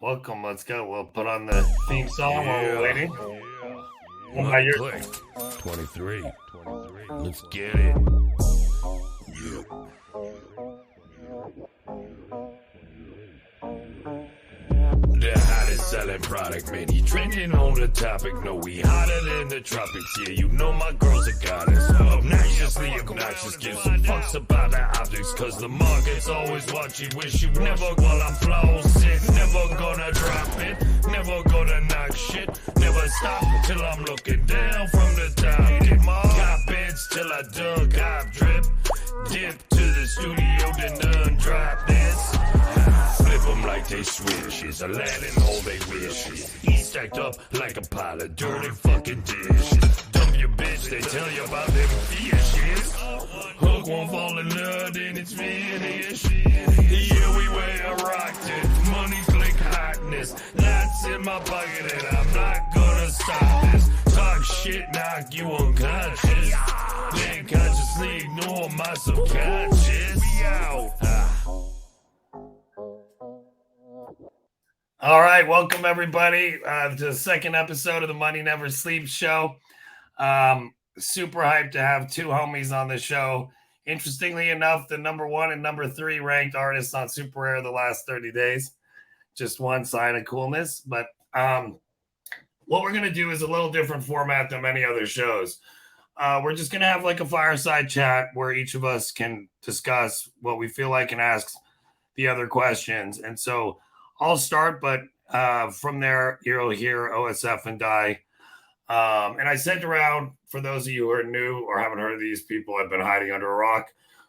Welcome. Let's go. We'll put on the theme song while we're waiting. What about your Click. 23. Let's get it. Yeah. The hottest selling product, man. He trending on the topic. No, we hotter than the tropics. Yeah, you know my girls are goddess. Obnoxiously obnoxious. Give some fucks about the optics. Cause the market's always watching. Wish you never while I'm flossing. Never gonna drop it. Never gonna knock shit. Never stop till I'm looking down from the top. Get my cop beds till I dug hop drip. Dip to the studio, then done drop this. Flip them like they swishes. Aladdin, all they wishes. He stacked up like a pile of dirty fucking dishes. Dump your bitch, they tell you about them fishes. Hook won't fall in love, then it's finished. Yeah, we wear rocked it. Money click hotness. Lots in my pocket, and I'm not gonna stop this. Talk shit, knock you unconscious. Then consciously ignore my subconscious. We out. All right, welcome everybody to the second episode of the Money Never Sleeps show. Super hyped to have two homies on the show. Interestingly enough, the number 1 and number 3 ranked artists on Super Rare the last 30 days. Just one sign of coolness. But what we're going to do is a little different format than many other shows. We're just going to have like a fireside chat where each of us can discuss what we feel like and ask the other questions. And so I'll start, but from there, you'll hear OSF and Die. And I sent around, for those of you who are new or haven't heard of these people, I've been hiding under a rock,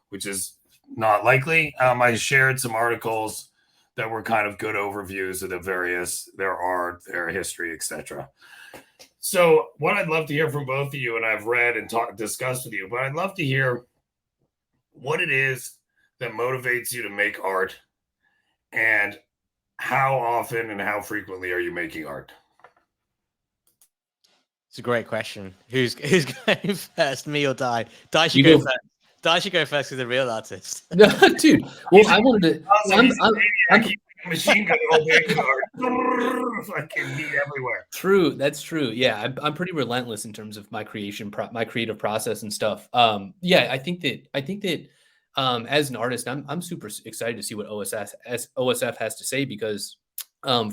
which is not likely. I shared some articles that were kind of good overviews of their art, their history, etc. So what I'd love to hear from both of you, and I've read and discussed with you, but I'd love to hear what it is that motivates you to make art, and how often and how frequently are you making art? It's a great question. Who's going first, me or Die? Die should go first. Die should go first as a real artist. No, dude. Well, I wanted to. I'm machine gun all day art. Fucking meat everywhere. True, that's true. Yeah, I'm pretty relentless in terms of my creative process and stuff. Yeah, I think that as an artist, I'm super excited to see what OSF has to say because,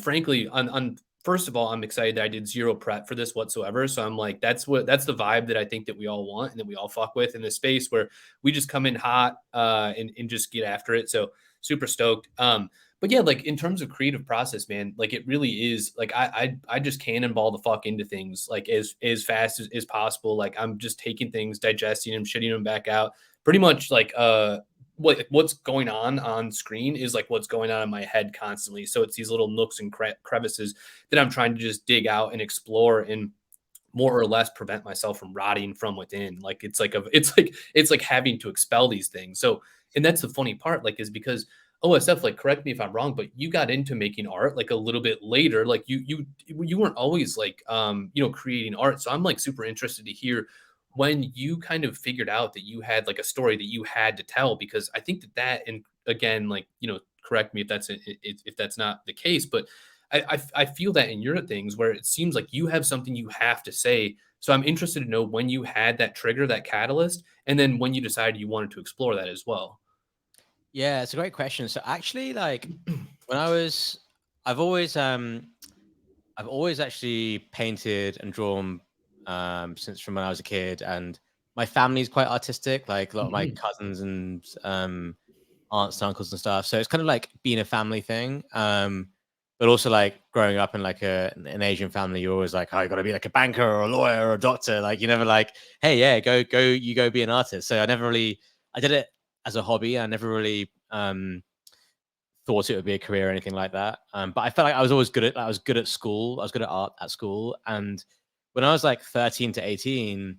frankly, on first of all, I'm excited that I did zero prep for this whatsoever. So I'm like, that's the vibe that I think that we all want and that we all fuck with in this space where we just come in hot and just get after it. So super stoked. But yeah, like in terms of creative process, man, like it really is like I just cannonball the fuck into things like as fast as possible. Like I'm just taking things, digesting them, shitting them back out. Pretty much like what's going on screen is like what's going on in my head constantly. So it's these little nooks and crevices that I'm trying to just dig out and explore and more or less prevent myself from rotting from within. Like it's like having to expel these things. So, and that's the funny part, like, is because OSF, like, correct me if I'm wrong, but you got into making art like a little bit later. Like you weren't always like, creating art. So I'm like super interested to hear when you kind of figured out that you had like a story that you had to tell, because I think that, and again, like, correct me if that's not the case, but I feel that in your things where it seems like you have something you have to say. So I'm interested to know when you had that trigger, that catalyst, and then when you decided you wanted to explore that as well. Yeah, it's a great question. So actually, like when I've always actually painted and drawn since from when I was a kid, and my family's quite artistic, like a lot of my cousins and aunts and uncles and stuff. So it's kind of like being a family thing. But also like growing up in like an Asian family, you're always like, oh, you got to be like a banker or a lawyer or a doctor. Like you never like, hey, yeah, go be an artist. So I did it as a hobby. I never really thought it would be a career or anything like that. But I felt like I was always good at school. I was good at art at school. And when I was like 13 to 18,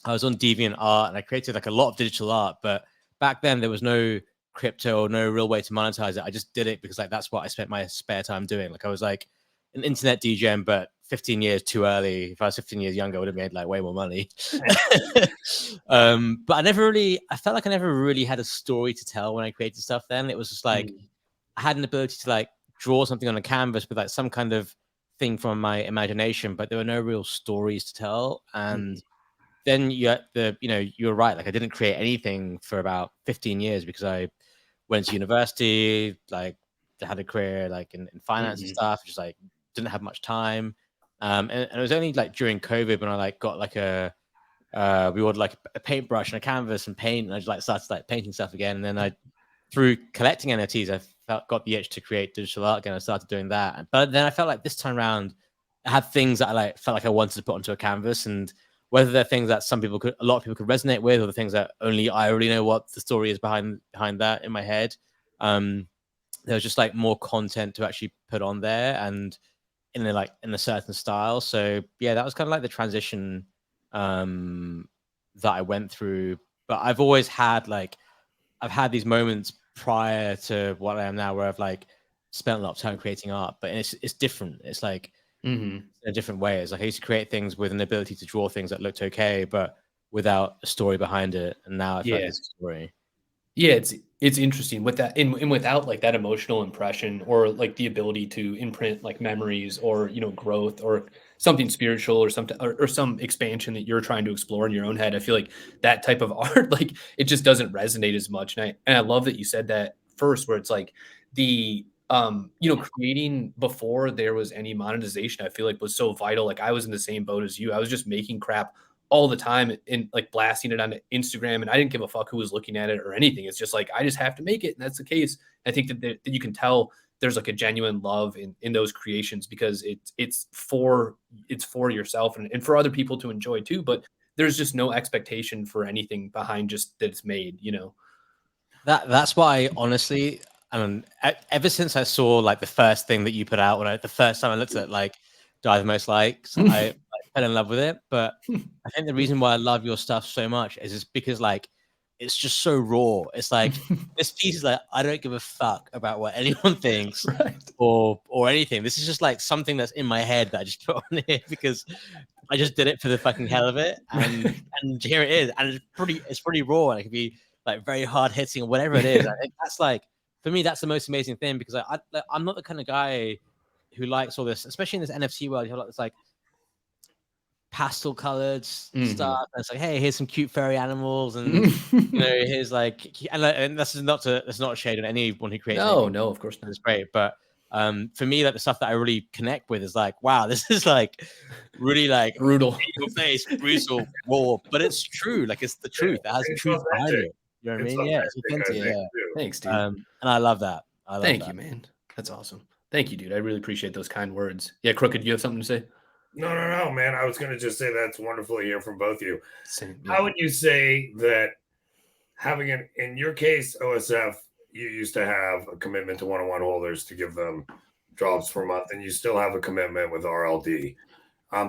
I was on DeviantArt and I created like a lot of digital art. But back then there was no crypto or no real way to monetize it. I just did it because like that's what I spent my spare time doing. Like I was like an internet DJ, but 15 years too early. If I was 15 years younger, I would have made like way more money. But I felt like I never really had a story to tell when I created stuff then. It was just like I had an ability to like draw something on a canvas with like some kind of thing from my imagination, but there were no real stories to tell. And then you're right. Like I didn't create anything for about 15 years because I went to university, like had a career like in finance and stuff, just like didn't have much time. And it was only like during COVID when I like got like we ordered like a paintbrush and a canvas and paint, and I just like started like painting stuff again. And then through collecting NFTs, got the itch to create digital art again. I started doing that, but then I felt like this time around, I had things that I like felt like I wanted to put onto a canvas, and whether they're things that a lot of people could resonate with, or the things that only I already know what the story is behind that in my head. There was just like more content to actually put on there, and in a certain style. So yeah, that was kind of like the transition that I went through. But I've always had I've had these moments prior to what I am now where I've like spent a lot of time creating art, but it's different. It's like in a different way. It's like I used to create things with an ability to draw things that looked okay, but without a story behind it. And now I feel like there's a story. Yeah, it's interesting with that, and without like that emotional impression or like the ability to imprint like memories or growth or something spiritual or something or some expansion that you're trying to explore in your own head. I feel like that type of art, like it just doesn't resonate as much. And I love that you said that first, where it's like the creating before there was any monetization, I feel like was so vital. Like I was in the same boat as you. I was just making crap all the time and like blasting it on Instagram, and I didn't give a fuck who was looking at it or anything. It's just like I just have to make it, and that's the case. I think that you can tell there's like a genuine love in those creations because it's for yourself and for other people to enjoy too. But there's just no expectation for anything behind just that it's made. That's why honestly, ever since I saw like the first thing that you put out, the first time I looked at like Diewiththemostlikes, I fell in love with it. But I think the reason why I love your stuff so much is because like it's just so raw. It's like this piece is like I don't give a fuck about what anyone thinks or anything. This is just like something that's in my head that I just put on here because I just did it for the fucking hell of it, and here it is, and it's pretty raw, and it can be like very hard hitting or whatever it is. I think that's like for me that's the most amazing thing because I'm not the kind of guy who likes all this, especially in this NFT world. You have like this like pastel colored stuff. And it's like, hey, here's some cute furry animals, and here's like, and that's not a shade on anyone who creates. No, of course not. It's great, but for me, like the stuff that I really connect with is like, wow, this is like really like brutal, in your face, brutal, raw, but it's true. Like it's the truth. It has truth behind it. You know what I mean? Yeah, it's authentic. Yeah. Thanks, dude. And I love that. Thank you, man. That's awesome. Thank you, dude. I really appreciate those kind words. Yeah, Crooked, you have something to say? No, man. I was going to just say that's wonderful to hear from both of you. Same, How would you say that having in your case, OSF, you used to have a commitment to one-on-one holders to give them drops per month, and you still have a commitment with RLD.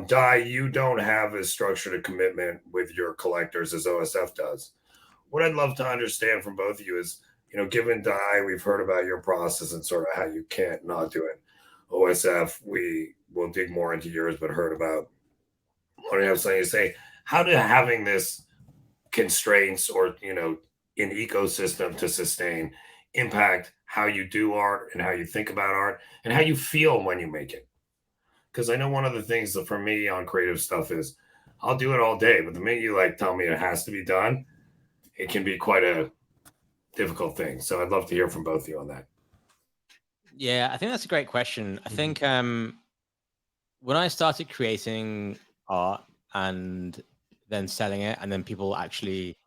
Di, you don't have as structured a commitment with your collectors as OSF does. What I'd love to understand from both of you is, given Di, we've heard about your process and sort of how you can't not do it. OSF, we will dig more into yours, but heard about. I want to have something to say. How do having this constraints or, an ecosystem to sustain impact how you do art and how you think about art and how you feel when you make it? Because I know one of the things that for me on creative stuff is I'll do it all day, but the minute you like tell me it has to be done, it can be quite a difficult thing. So I'd love to hear from both of you on that. Yeah, I think that's a great question. I think when I started creating art and then selling it and then people actually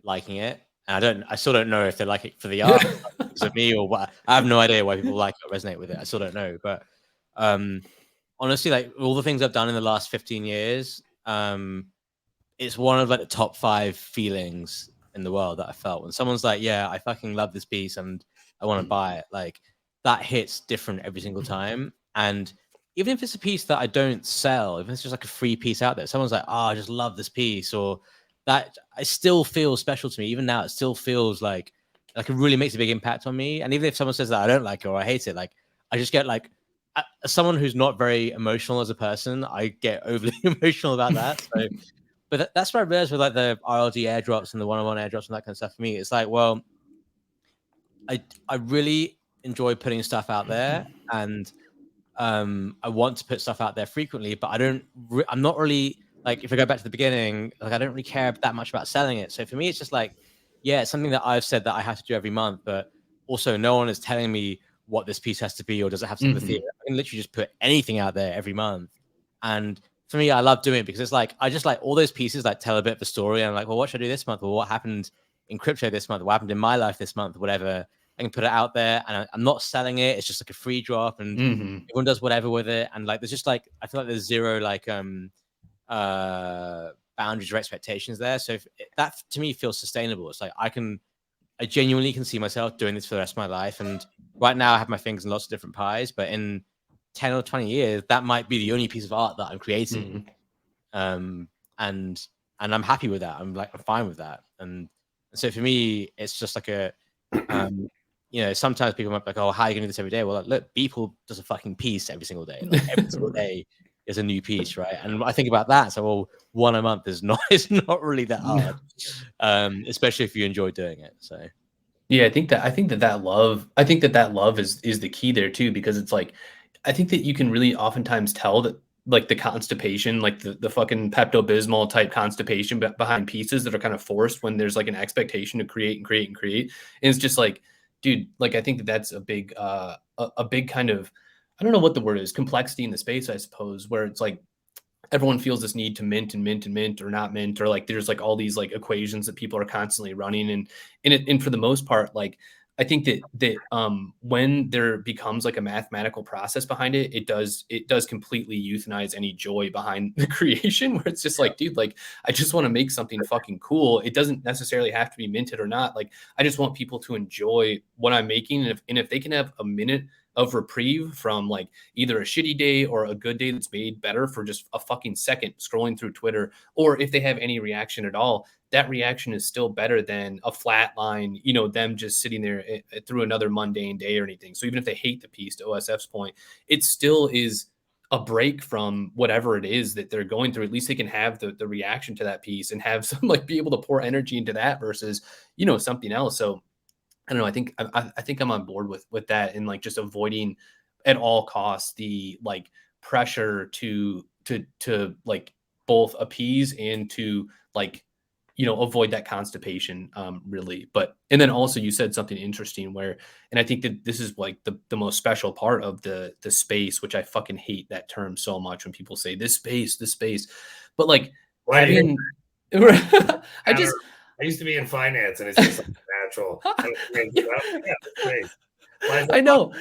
liking it, and I still don't know if they like it for the art because of me or what. I have no idea why people like it or resonate with it. I still don't know. But honestly, like all the things I've done in the last 15 years, it's one of like the top 5 feelings in the world that I felt when someone's like, yeah, I fucking love this piece and I want to buy it. Like that hits different every single time. And even if it's a piece that I don't sell, if it's just like a free piece out there, someone's like, oh, I just love this piece, or that it still feels special to me. Even now, it still feels like it really makes a big impact on me. And even if someone says that I don't like it or I hate it, like I just get like, as someone who's not very emotional as a person, I get overly emotional about that. So, but that's what I realized with like the RLD airdrops and the one-on-one airdrops and that kind of stuff. For me, it's like, well, I really enjoy putting stuff out there, and I want to put stuff out there frequently, but I'm not really like, if I go back to the beginning, like I don't really care that much about selling it. So for me, it's just like, yeah, it's something that I've said that I have to do every month, but also no one is telling me what this piece has to be, or does it have sympathy? I can literally just put anything out there every month. And for me, I love doing it because it's like, I just like all those pieces like tell a bit of a story. And I'm like, well, what should I do this month? Well, what happened in crypto this month? What happened in my life this month? Whatever. I can put it out there, and I'm not selling it. It's just like a free drop, and everyone does whatever with it. And like, there's just like, I feel like there's zero like boundaries or expectations there. So that to me feels sustainable. It's like I genuinely can see myself doing this for the rest of my life. And right now I have my fingers in lots of different pies, but in 10 or 20 years, that might be the only piece of art that I'm creating. And I'm happy with that. I'm fine with that. And so for me, it's just like a, sometimes people might be like, oh, how are you going to do this every day? Well, like, look, Beeple does a fucking piece every single day. Like, every single day is a new piece, right? And I think about that. So, well, one a month is not really that hard, especially if you enjoy doing it. So, yeah, I think that love is the key there too, because it's like, I think that you can really oftentimes tell that like the constipation, like the fucking Pepto-Bismol type constipation behind pieces that are kind of forced when there's like an expectation to create and create and create. And it's just like, dude, like, I think that's a big kind of, I don't know what the word is, complexity in the space, I suppose, where it's like everyone feels this need to mint and mint and mint or not mint, or like there's like all these like equations that people are constantly running. And for the most part, like, I think that when there becomes like a mathematical process behind it, it does completely euthanize any joy behind the creation, where it's just like, dude, like, I just want to make something fucking cool. It doesn't necessarily have to be minted or not. Like, I just want people to enjoy what I'm making. And if they can have a minute of reprieve from like either a shitty day or a good day that's made better for just a fucking second scrolling through Twitter, or if they have any reaction at all, that reaction is still better than a flat line, them just sitting there through another mundane day or anything. So even if they hate the piece, to OSF's point, it still is a break from whatever it is that they're going through. At least they can have the reaction to that piece and have some, like, be able to pour energy into that versus, something else. So I don't know. I think I'm on board with that, and like just avoiding at all costs the like pressure to like both appease and to like, avoid that constipation, really. And then also you said something interesting where, and I think that this is like the most special part of the space, which I fucking hate that term so much when people say this space, but like having, I used to be in finance, and it's just like natural. I know.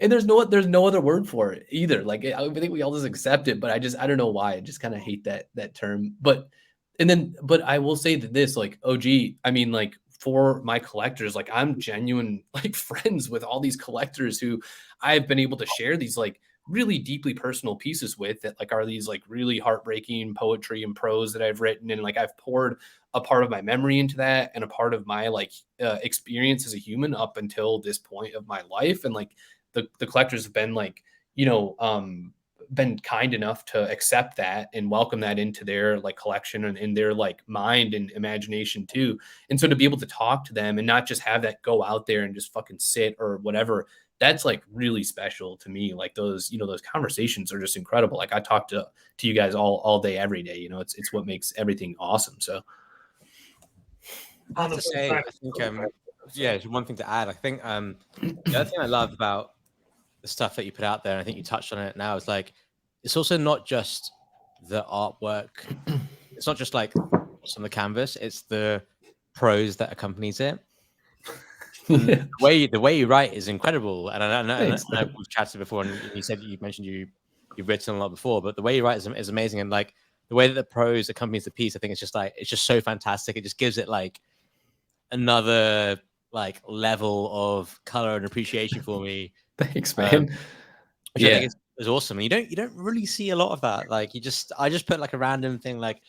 And there's no other word for it either. Like, I think we all just accept it, but I don't know why. I just kind of hate that term. But I will say that this, like, OG, I mean, like, for my collectors, like, I'm genuine like friends with all these collectors who I've been able to share these like really deeply personal pieces with, that like are these like really heartbreaking poetry and prose that I've written. And like, I've poured a part of my memory into that, and a part of my like experience as a human up until this point of my life. And like the collectors have been like, been kind enough to accept that and welcome that into their like collection and in their like mind and imagination too. And so to be able to talk to them and not just have that go out there and just fucking sit or whatever, that's like really special to me. Like those, those conversations are just incredible. Like, I talk to you guys all day, every day, it's what makes everything awesome. So I have to say, I think, one thing to add. I think the other thing I love about the stuff that you put out there, and I think you touched on it now, is like, it's also not just the artwork. It's not just like what's on the canvas. It's the prose that accompanies it. Yeah. The way you write is incredible. And I know we've chatted before, and you mentioned you've written a lot before, but the way you write is amazing. And like the way that the prose accompanies the piece, I think it's just so fantastic. It just gives it like another like level of color and appreciation for me. Thanks, man. Which I think is awesome. And you don't really see a lot of that. Like, I just put like a random thing like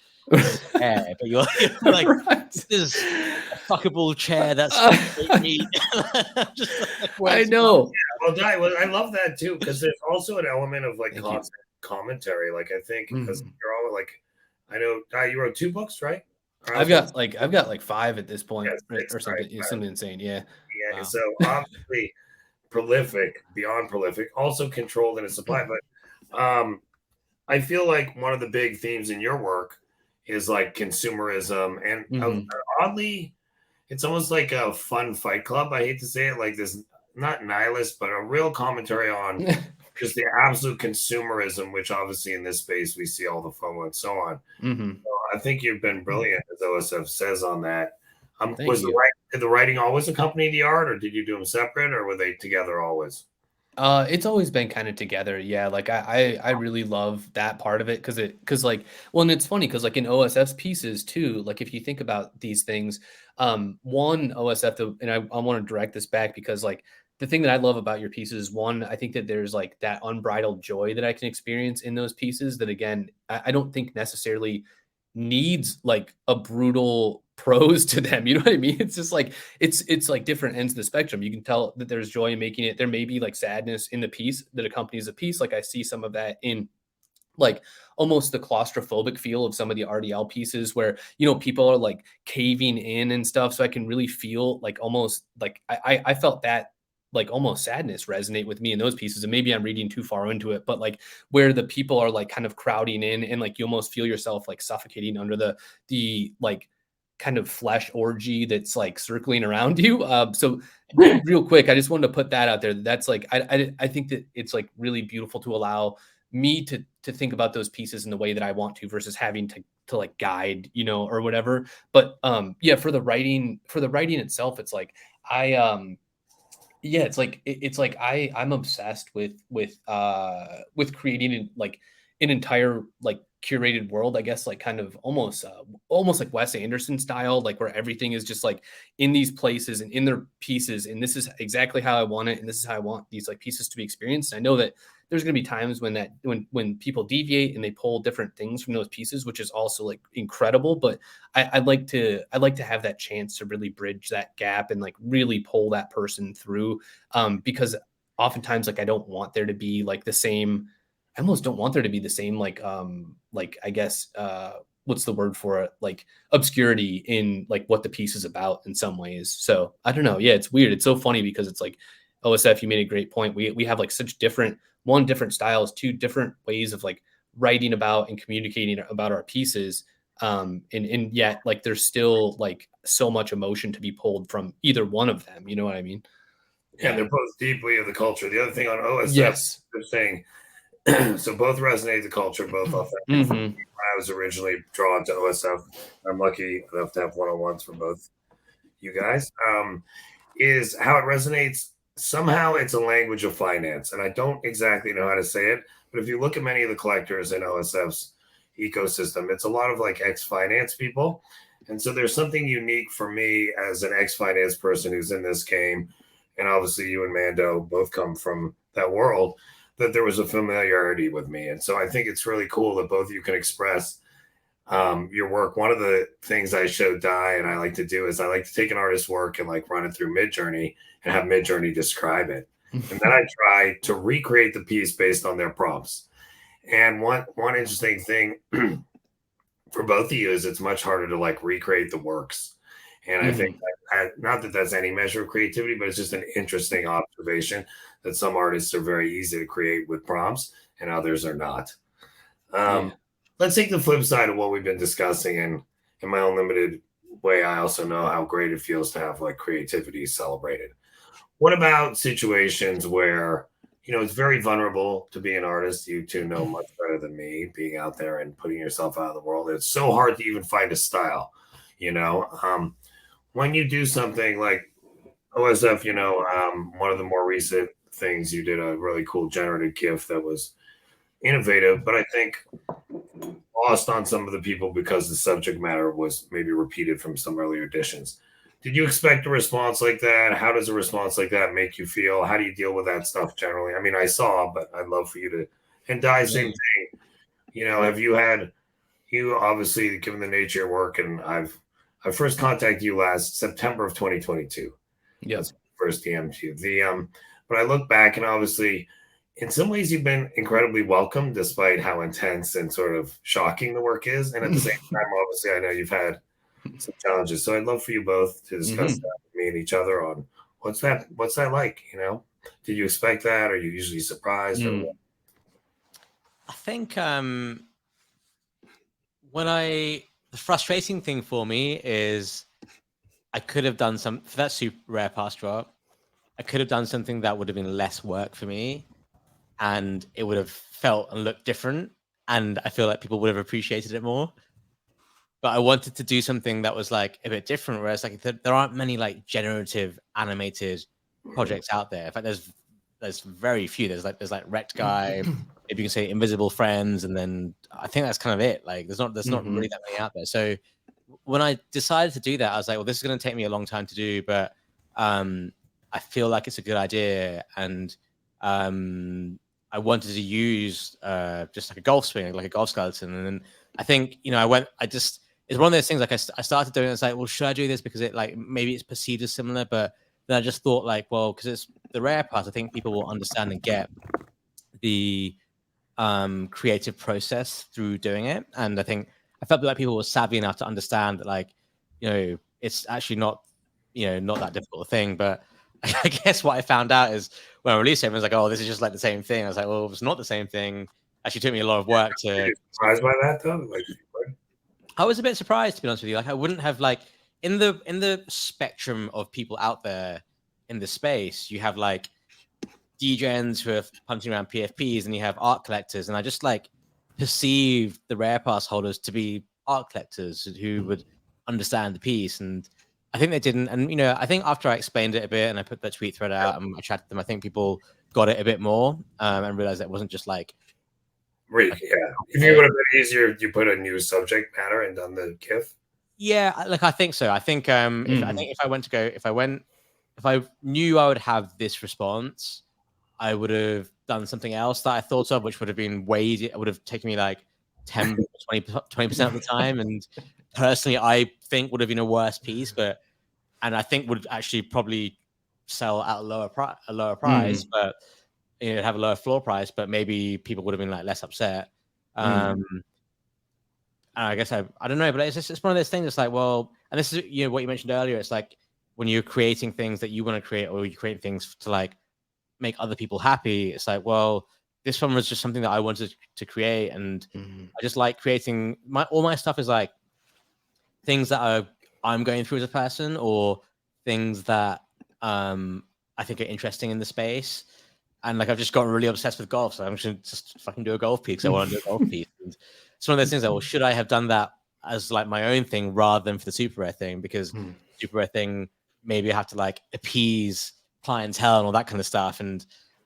chair, but you're like, right. This is a fuckable chair that's I know. Yeah, well, I love that too, because there's also an element of like constant commentary. Like, I think because you're all like, I know you wrote 2 books, right? I've got like 5 at this point, or something. Right? Something insane. Yeah. Wow. So obviously prolific, beyond prolific, also controlled in its supply. But I feel like one of the big themes in your work is like consumerism, and oddly, it's almost like a fun fight club. I hate to say it, like this, not nihilist, but a real commentary on just the absolute consumerism, which obviously in this space we see all the FOMO and so on. So I think you've been brilliant, as OSF says on that. Did the writing always accompany the art, or did you do them separate, or were they together always? It's always been kind of together. Yeah. Like I really love that part of it because like, well, and it's funny because like in OSF's pieces too, like if you think about these things, one OSF, and I want to direct this back because like the thing that I love about your pieces, one, I think that there's like that unbridled joy that I can experience in those pieces that again, I don't think necessarily needs like a brutal prose to them. You know what I mean? It's just like it's like different ends of the spectrum. You can tell that there's joy in making it. There may be like sadness in the piece that accompanies the piece. Like I see some of that in like almost the claustrophobic feel of some of the RDL pieces where, you know, people are like caving in and stuff. So I can really feel like almost like I felt that like almost sadness resonate with me in those pieces. And maybe I'm reading too far into it, but like where the people are like kind of crowding in and like you almost feel yourself like suffocating under the like kind of flesh orgy that's like circling around you. So real quick, I just wanted to put that out there. That's like, I think that it's like really beautiful to allow me to think about those pieces in the way that I want to versus having to like guide, you know, or whatever. But yeah, for the writing itself, it's like, yeah, it's like I'm obsessed with creating like an entire like curated world, I guess, like kind of almost like Wes Anderson style, like where everything is just like in these places and in their pieces, and this is exactly how I want it, and this is how I want these like pieces to be experienced. I know that there's going to be times when people deviate and they pull different things from those pieces, which is also like incredible. But I'd like to have that chance to really bridge that gap and like really pull that person through, because oftentimes like I don't want there to be like the same. I almost don't want there to be the same like I guess what's the word for it, like obscurity in like what the piece is about in some ways. So I don't know. Yeah, it's weird. It's so funny because it's like OSF, you made a great point. We have like such different styles, two different ways of like writing about and communicating about our pieces. And yet like there's still like so much emotion to be pulled from either one of them. You know what I mean? Yeah, they're both deeply of the culture. The other thing on OSF, yes, they're saying, so both resonate the culture, both authentic. When I was originally drawn to OSF, I'm lucky enough to have one-on-ones from both you guys, is how it resonates. Somehow it's a language of finance, and I don't exactly know how to say it, but if you look at many of the collectors in OSF's ecosystem, it's a lot of like ex-finance people. And so there's something unique for me as an ex-finance person who's in this game, and obviously you and Mando both come from that world, that there was a familiarity with me. And so I think it's really cool that both of you can express your work. One of the things I show Di and I like to do is I like to take an artist's work and like run it through Midjourney and have Midjourney describe it. And then I try to recreate the piece based on their prompts. And one interesting thing for both of you is it's much harder to like recreate the works. And I think not that that's any measure of creativity, but it's just an interesting observation that some artists are very easy to create with prompts and others are not. Let's take the flip side of what we've been discussing. And in my own limited way, I also know how great it feels to have like creativity celebrated. What about situations where, you know, it's very vulnerable to be an artist? You two know much better than me, being out there and putting yourself out of the world. It's so hard to even find a style, you know. When you do something like OSF, you know, one of the more recent things, you did a really cool generative GIF that was innovative, but I think lost on some of the people because the subject matter was maybe repeated from some earlier editions. Did you expect a response like that? How does a response like that make you feel? How do you deal with that stuff generally? I mean, I saw, but I'd love for you to, and Di, same thing. You know, have you had, you obviously, given the nature of your work, and I first contacted you last September of 2022. Yes. First DM to you. But I look back and obviously in some ways you've been incredibly welcome despite how intense and sort of shocking the work is. And at the same time, obviously I know you've had some challenges. So I'd love for you both to discuss that with me and each other on what's that like, you know? Did you expect that? Or are you usually surprised? Or what? I think the frustrating thing for me is I could have done for that super rare pass drop. I could have done something that would have been less work for me, and it would have felt and looked different, and I feel like people would have appreciated it more. But I wanted to do something that was like a bit different, whereas like there aren't many like generative animated projects out there. In fact, there's very few. There's like Wrecked Guy, maybe you can say Invisible Friends, and then I think that's kind of it. Like there's not really that many out there. So when I decided to do that, I was like, well, this is going to take me a long time to do, but I feel like it's a good idea, and I wanted to use just like a golf swing, like a golf skeleton, and then I think it's one of those things. Like I started doing it. It's like, well, should I do this because it like maybe it's perceived as similar, but then I just thought like, well, because it's the rare part, I think people will understand and get the creative process through doing it, and I think I felt like people were savvy enough to understand that, like, it's actually not that difficult a thing. But I guess what I found out is when I released it, everyone's like, oh, this is just like the same thing. I was like, well, it's not the same thing. Actually took me a lot of work to. Are you surprised by that though? Like, I was a bit surprised, to be honest with you. Like, I wouldn't have like in the spectrum of people out there in the space, you have like DJs who are punching around PFPs, and you have art collectors, and I just like perceived the rare pass holders to be art collectors who would understand the piece, and I think they didn't. And I think after I explained it a bit and I put that tweet thread out and I chatted them, I think people got it a bit more and realized that it wasn't just like. Yeah, if you would have been easier, you put a new subject matter and done the GIF. Yeah, like I think so. I think if I knew I would have this response, I would have done something else that I thought of, which would have been it would have taken me like 10, 20% of the time. And personally, I think would have been a worse piece, and I think would actually probably sell at a lower price, but have a lower floor price, but maybe people would have been like less upset. And I guess I don't know, but it's one of those things. It's like, well, and this is what you mentioned earlier. It's like when you're creating things that you want to create, or you create things to like make other people happy. It's like, well, this one was just something that I wanted to create, and I just like creating all my stuff is like things that I'm going through as a person, or things that I think are interesting in the space. And like I've just gotten really obsessed with golf, so I'm just fucking do a golf piece. I want to do a golf piece. And it's one of those things that, well, should I have done that as like my own thing rather than for the super rare thing? Because super rare thing, maybe I have to like appease clientele and all that kind of stuff. And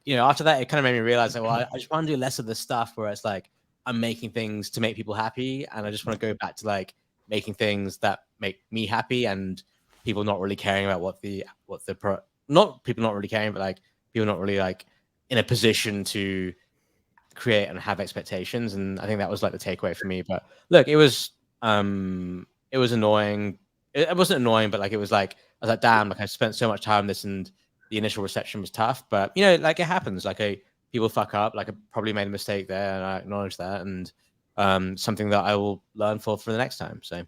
after that, it kind of made me realize that, well, I just want to do less of the stuff where it's like I'm making things to make people happy, and I just want to go back to like making things that make me happy, and people not really caring about not people not really caring, but like people not really like in a position to create and have expectations. And I think that was like the takeaway for me. But look, it was annoying. It wasn't annoying, but like it was like I was like, damn, like I spent so much time on this, and the initial reception was tough. But like it happens. Like people fuck up. Like I probably made a mistake there, and I acknowledge that, and something that I will learn for the next time. So.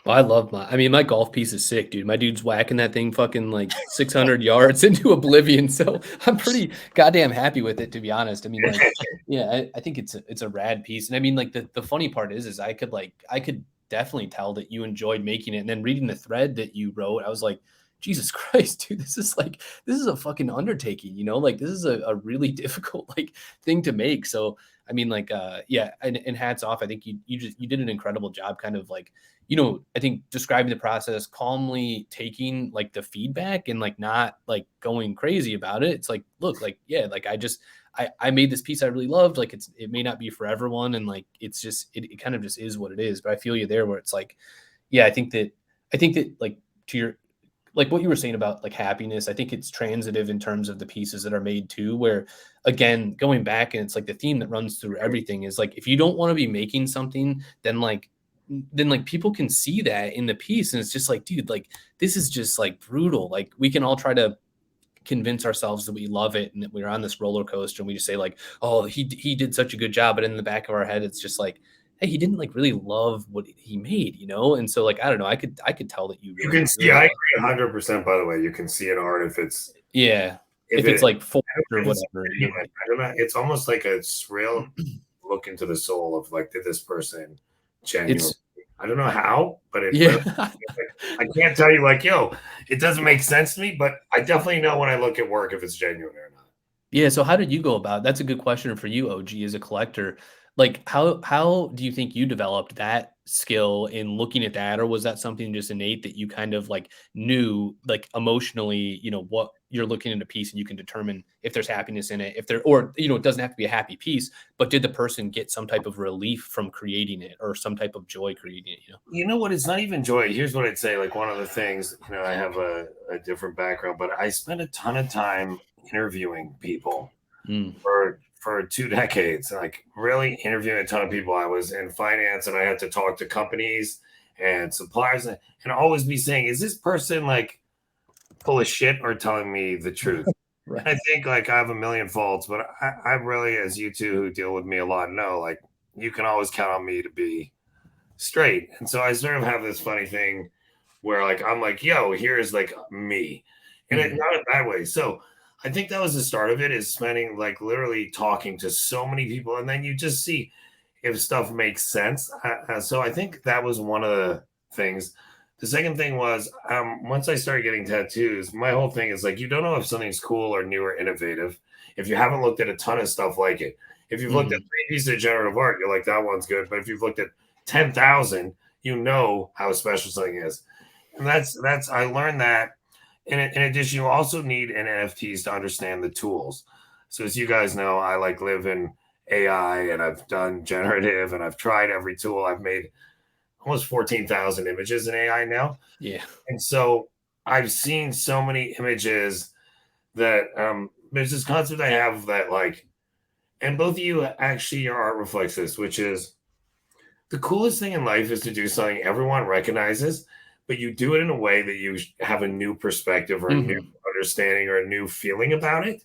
Well, I love my golf piece is sick, dude. My dude's whacking that thing fucking like 600 yards into oblivion. So I'm pretty goddamn happy with it, to be honest. I mean, like, yeah, I think it's a rad piece. And I mean, like the funny part is I could definitely tell that you enjoyed making it. And then reading the thread that you wrote, I was like, Jesus Christ, dude, this is a fucking undertaking, like this is a really difficult like thing to make. So, I mean, like, yeah, and hats off. I think you did an incredible job kind of like, I think describing the process, calmly taking like the feedback and like not like going crazy about it. It's like, look, like, yeah, like I made this piece I really loved. Like it may not be for everyone. And like, it's just, it kind of just is what it is. But I feel you there where it's like, yeah, I think that like to your, like what you were saying about like happiness, I think it's transitive in terms of the pieces that are made too, where again, going back, and it's like the theme that runs through everything is like, if you don't want to be making something, then people can see that in the piece. And it's just like, dude, like, this is just like brutal. Like we can all try to convince ourselves that we love it and that we're on this roller coaster, and we just say like, oh, he did such a good job. But in the back of our head, it's just like, hey, he didn't like really love what he made, And so like, I don't know, I could tell that you can see, I agree 100%, by the way. You can see an art if it's if it's like forced or whatever. I don't know. It's almost like a surreal look into the soul of like, did this person genuinely? I don't know how, but I can't tell you like, yo, it doesn't make sense to me, but I definitely know when I look at work if it's genuine or not. Yeah. So how did you go about? That's a good question for you, OG, as a collector. Like, how do you think you developed that skill in looking at that, or was that something just innate that you kind of like knew, like emotionally, what you're looking at a piece and you can determine if there's happiness in it, or it doesn't have to be a happy piece, but did the person get some type of relief from creating it or some type of joy creating it? You know what? It's not even joy. Here's what I'd say. Like one of the things, I have a different background, but I spent a ton of time interviewing people for 2 decades, like really interviewing a ton of people. I was in finance and I had to talk to companies and suppliers and always be saying, is this person like full of shit or telling me the truth? Right. I think like I have a million faults, but I really, as you two who deal with me a lot know, like you can always count on me to be straight. And so I sort of have this funny thing where like, I'm like, yo, here's like me, and it's not a bad way. So I think that was the start of it, is spending like literally talking to so many people. And then you just see if stuff makes sense. So I think that was one of the things. The second thing was once I started getting tattoos, my whole thing is like, you don't know if something's cool or new or innovative if you haven't looked at a ton of stuff like it. If you've looked at 3 pieces of generative art, you're like, that one's good. But if you've looked at 10,000, you know how special something is. And that's I learned that. In addition, you also need NFTs to understand the tools. So as you guys know, I like live in AI and I've done generative and I've tried every tool. I've made almost 14,000 images in AI now. Yeah. And so I've seen so many images that there's this concept I have that like, and both of you actually, your art reflects this, which is the coolest thing in life is to do something everyone recognizes, but you do it in a way that you have a new perspective or a new understanding or a new feeling about it.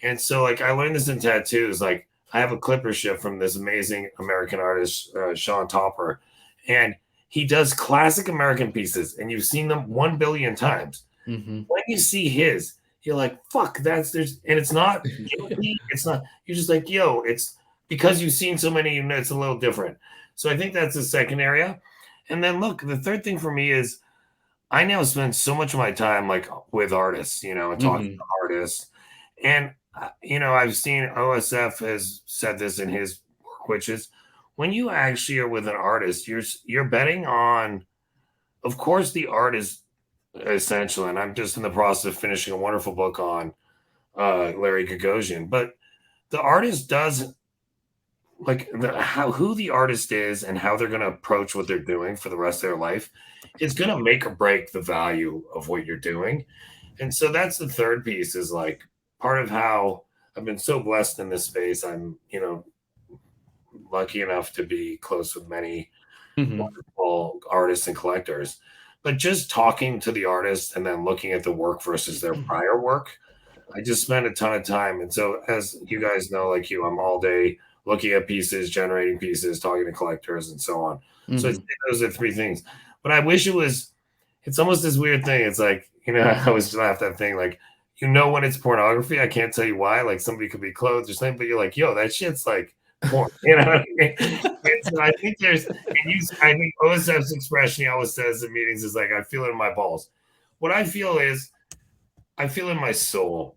And so like I learned this in tattoos. Like I have a clipper ship from this amazing American artist, Sean Topper, and he does classic American pieces and you've seen them 1 billion times. When you see his, you're like, fuck, and it's not guilty. It's not, you're just like, yo, it's because you've seen so many, it's a little different. So I think that's the second area. And then look, the third thing for me is I now spend so much of my time like with artists, and talking to artists. And, I've seen OSF has said this in his work, which is when you actually are with an artist, you're betting on, of course, the art is essential. And I'm just in the process of finishing a wonderful book on Larry Gagosian. But the artist does like who the artist is and how they're going to approach what they're doing for the rest of their life is going to make or break the value of what you're doing. And so that's the third piece, is like part of how I've been so blessed in this space. I'm, lucky enough to be close with many wonderful artists and collectors, but just talking to the artist and then looking at the work versus their prior work, I just spent a ton of time. And so as you guys know, like you, I'm all day looking at pieces, generating pieces, talking to collectors and so on. So I'd say those are 3 things, but I wish it's almost this weird thing. It's like, I always laugh that thing, like, when it's pornography, I can't tell you why, like somebody could be clothed or something, but you're like, yo, that shit's like porn, what I mean? So I think I think OSF's expression he always says in meetings is like, I feel it in my balls. What I feel is, I feel in my soul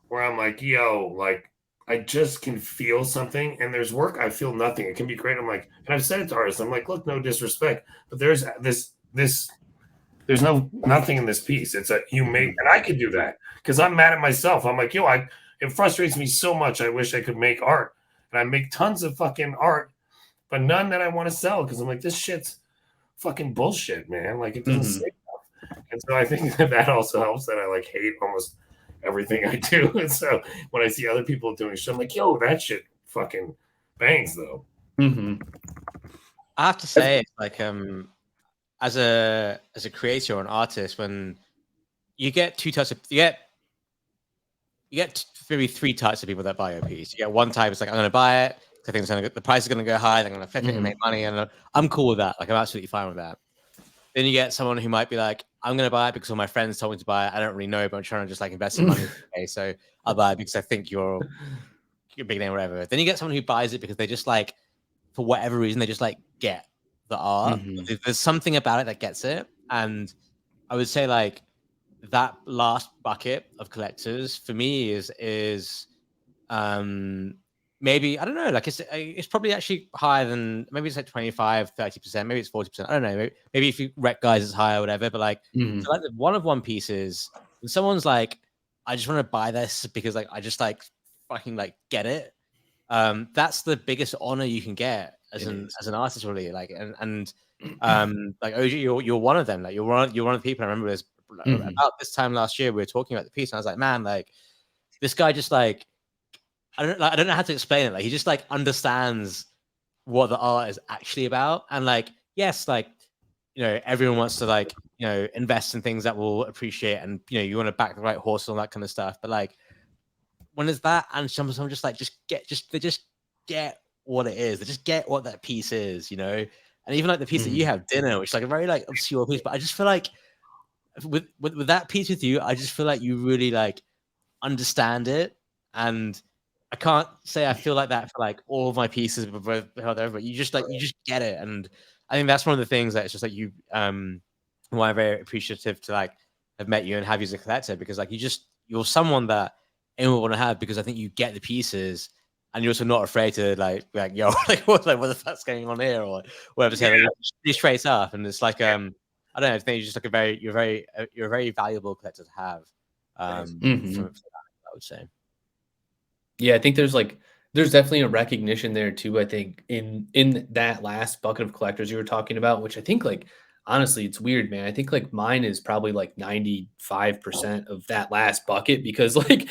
where I'm like, yo, like, I just can feel something, and there's work I feel nothing. It can be great. I'm like, and I've said it to artists, I'm like, look, no disrespect, but there's nothing in this piece. It's you made, and I could do that because I'm mad at myself. I'm like, yo, it frustrates me so much. I wish I could make art, and I make tons of fucking art, but none that I want to sell because I'm like, this shit's fucking bullshit, man. Like it doesn't say enough. And so I think that also helps that I like hate almost everything I do. And so when I see other people doing shit, I'm like, yo, that shit fucking bangs though. I have to say, like, as a creator or an artist, when you get 2 types of, you get maybe 3 types of people that buy your piece. You get one type, it's like, I'm going to buy it, I think the price is going to go high, they're going to flip it and make money, and I'm cool with that. Like, I'm absolutely fine with that. Then you get someone who might be like, I'm gonna buy it because all my friends told me to buy it. I don't really know, but I'm trying to just like invest some money. Okay, so I'll buy it because I think you're a big name, or whatever. Then you get someone who buys it because they just like, for whatever reason, they just like get the art. There's something about it that gets it, and I would say like that last bucket of collectors for me is maybe, I don't know, like it's probably actually higher than, maybe it's like 25-30%, maybe it's 40%, I don't know, maybe if you rec guys it's higher or whatever, but like, so like the one of one pieces, and someone's like, I just want to buy this because like I just like fucking like get it, that's the biggest honor you can get as an artist, really. Like, and like OG, you're one of them. Like you're one of the people. I remember this about this time last year, we were talking about the piece, and I was like, man, like this guy just like, I don't know how to explain it. Like he just like understands what the art is actually about. And like, yes, like, you know, everyone wants to like, you know, invest in things that will appreciate, and you know, you want to back the right horse and all that kind of stuff. But like, when there's that, and someone just like they just get what it is. They just get what that piece is, you know. And even like the piece that you have, Dinner, which is like a very like obscure piece, but I just feel like with that piece with you, I just feel like you really like understand it. And I can't say I feel like that for like all of my pieces, but you just get it. And I think that's one of the things that it's just like you why I'm very appreciative to like have met you and have you as a collector, because like you're someone that anyone would want to have, because I think you get the pieces, and you're also not afraid to like yo, like what the fuck's going on here, or whatever. So like, you straight up, and it's like I don't know, I think you're just like you're a very valuable collector to have. For that, I would say. Yeah, I think there's definitely a recognition there too. I think in that last bucket of collectors you were talking about, which I think like honestly, it's weird, man. I think like mine is probably like 95% of that last bucket, because like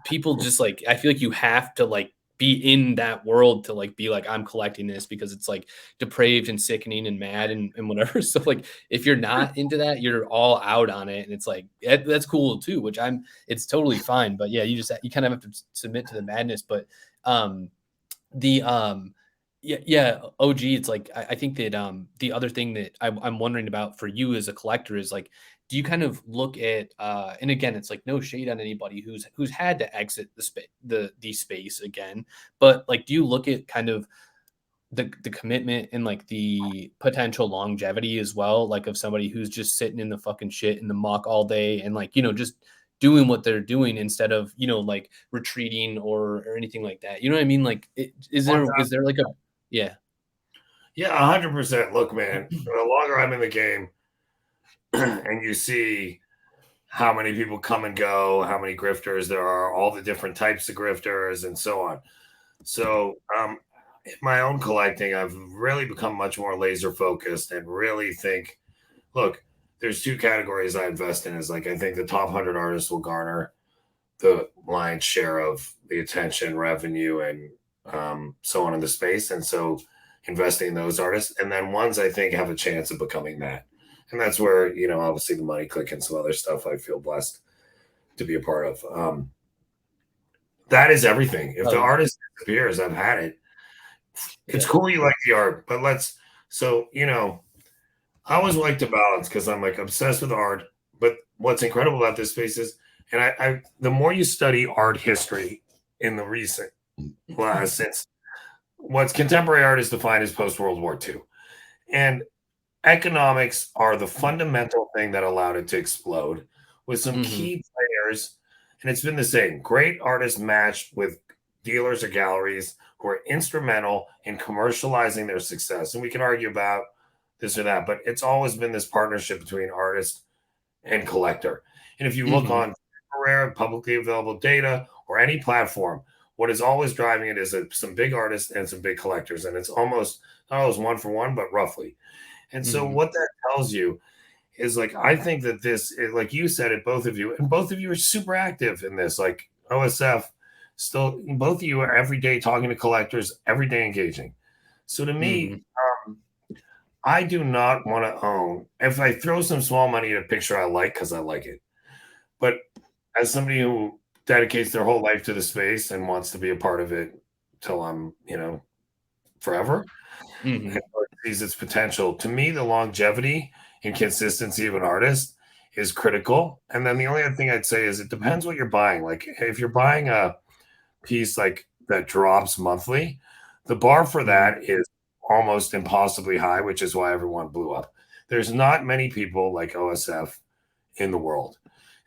people just like, I feel like you have to like be in that world to like be like, I'm collecting this because it's like depraved and sickening and mad and whatever. So like if you're not into that, you're all out on it, and it's like that's cool too, which it's totally fine. But yeah, you kind of have to submit to the madness. But yeah, OG, it's like I think that the other thing that I'm wondering about for you as a collector is like, do you kind of look at and again, it's like no shade on anybody who's had to exit the space again, but like, do you look at kind of the commitment and like the potential longevity as well, like of somebody who's just sitting in the fucking shit in the muck all day and like, you know, just doing what they're doing instead of, you know, like retreating or anything like that, you know what I mean? Like is there like a yeah 100%. Look, man, the longer I'm in the game and you see how many people come and go, how many grifters there are, all the different types of grifters, and so on. So, in my own collecting, I've really become much more laser focused and really think, look, there's two categories I invest in. Is like, I think the top 100 artists will garner the lion's share of the attention, revenue, and so on in the space. And so investing in those artists, and then ones I think have a chance of becoming that. And that's where, you know, obviously the Money Click and some other stuff I feel blessed to be a part of. That is everything. If the artist disappears, I've had it. It's cool you like the art, but so, you know, I always like to balance because I'm like obsessed with art. But what's incredible about this space is, and I the more you study art history in the recent since what's contemporary art is defined as post-World War II. And economics are the fundamental thing that allowed it to explode with some key players. And it's been the same. Great artists matched with dealers or galleries who are instrumental in commercializing their success. And we can argue about this or that, but it's always been this partnership between artist and collector. And if you look on rare, publicly available data or any platform, what is always driving it is some big artists and some big collectors. And it's almost not always one for one, but roughly. And so what that tells you is like, I think that this is, like you said it, both of you, and both of you are super active in this, like OSF, still, both of you are every day talking to collectors, every day engaging. So to me, I do not want to own, if I throw some small money at a picture I like, because I like it. But as somebody who dedicates their whole life to the space and wants to be a part of it till I'm, you know, forever, and sees its potential. To me, the longevity and consistency of an artist is critical. And then the only other thing I'd say is it depends what you're buying. Like if you're buying a piece like that drops monthly, the bar for that is almost impossibly high, which is why everyone blew up. There's not many people like OSF in the world.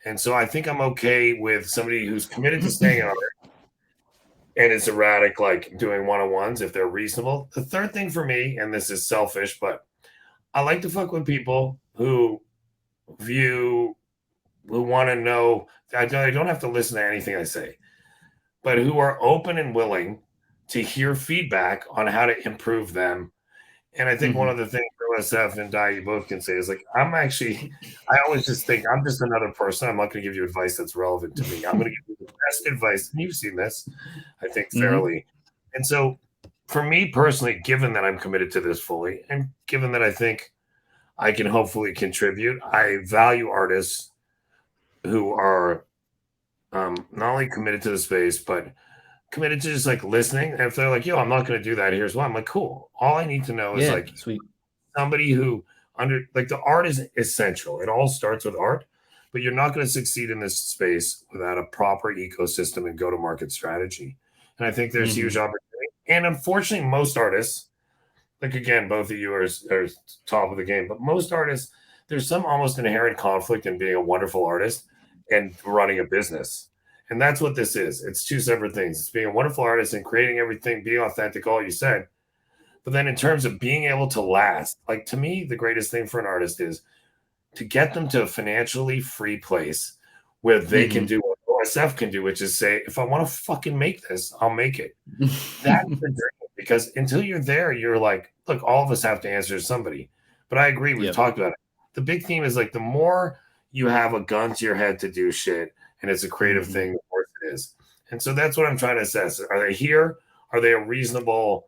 And so I think I'm okay with somebody who's committed to staying on it and is erratic, like doing one-on-ones if they're reasonable. The third thing for me, and this is selfish, but I like to fuck with people who want to know. I don't have to listen to anything I say, but who are open and willing to hear feedback on how to improve them. And I think one of the things OSF and Di, you both can say is like, I always just think I'm just another person. I'm not going to give you advice that's relevant to me. I'm going to give you the best advice. And you've seen this, I think, fairly. And so for me personally, given that I'm committed to this fully, and given that I think I can hopefully contribute, I value artists who are not only committed to the space, but committed to just like listening. And if they're like, yo, I'm not going to do that, here's why. I'm like, cool. All I need to know is like sweet. Somebody who the art is essential. It all starts with art, but you're not going to succeed in this space without a proper ecosystem and go-to-market strategy. And I think there's huge opportunity. And unfortunately, most artists, like again, both of you are top of the game, but most artists, there's some almost inherent conflict in being a wonderful artist and running a business. And that's what this is. It's two separate things. It's being a wonderful artist and creating everything, being authentic, all you said. But then in terms of being able to last, like to me, the greatest thing for an artist is to get them to a financially free place where they can do what OSF can do, which is say, if I want to fucking make this, I'll make it. That's the dream. Because until you're there, you're like, look, all of us have to answer to somebody. But I agree. We've talked about it. The big theme is like the more you have a gun to your head to do shit, and it's a creative thing, the worse it is. And so that's what I'm trying to assess. Are they here? Are they a reasonable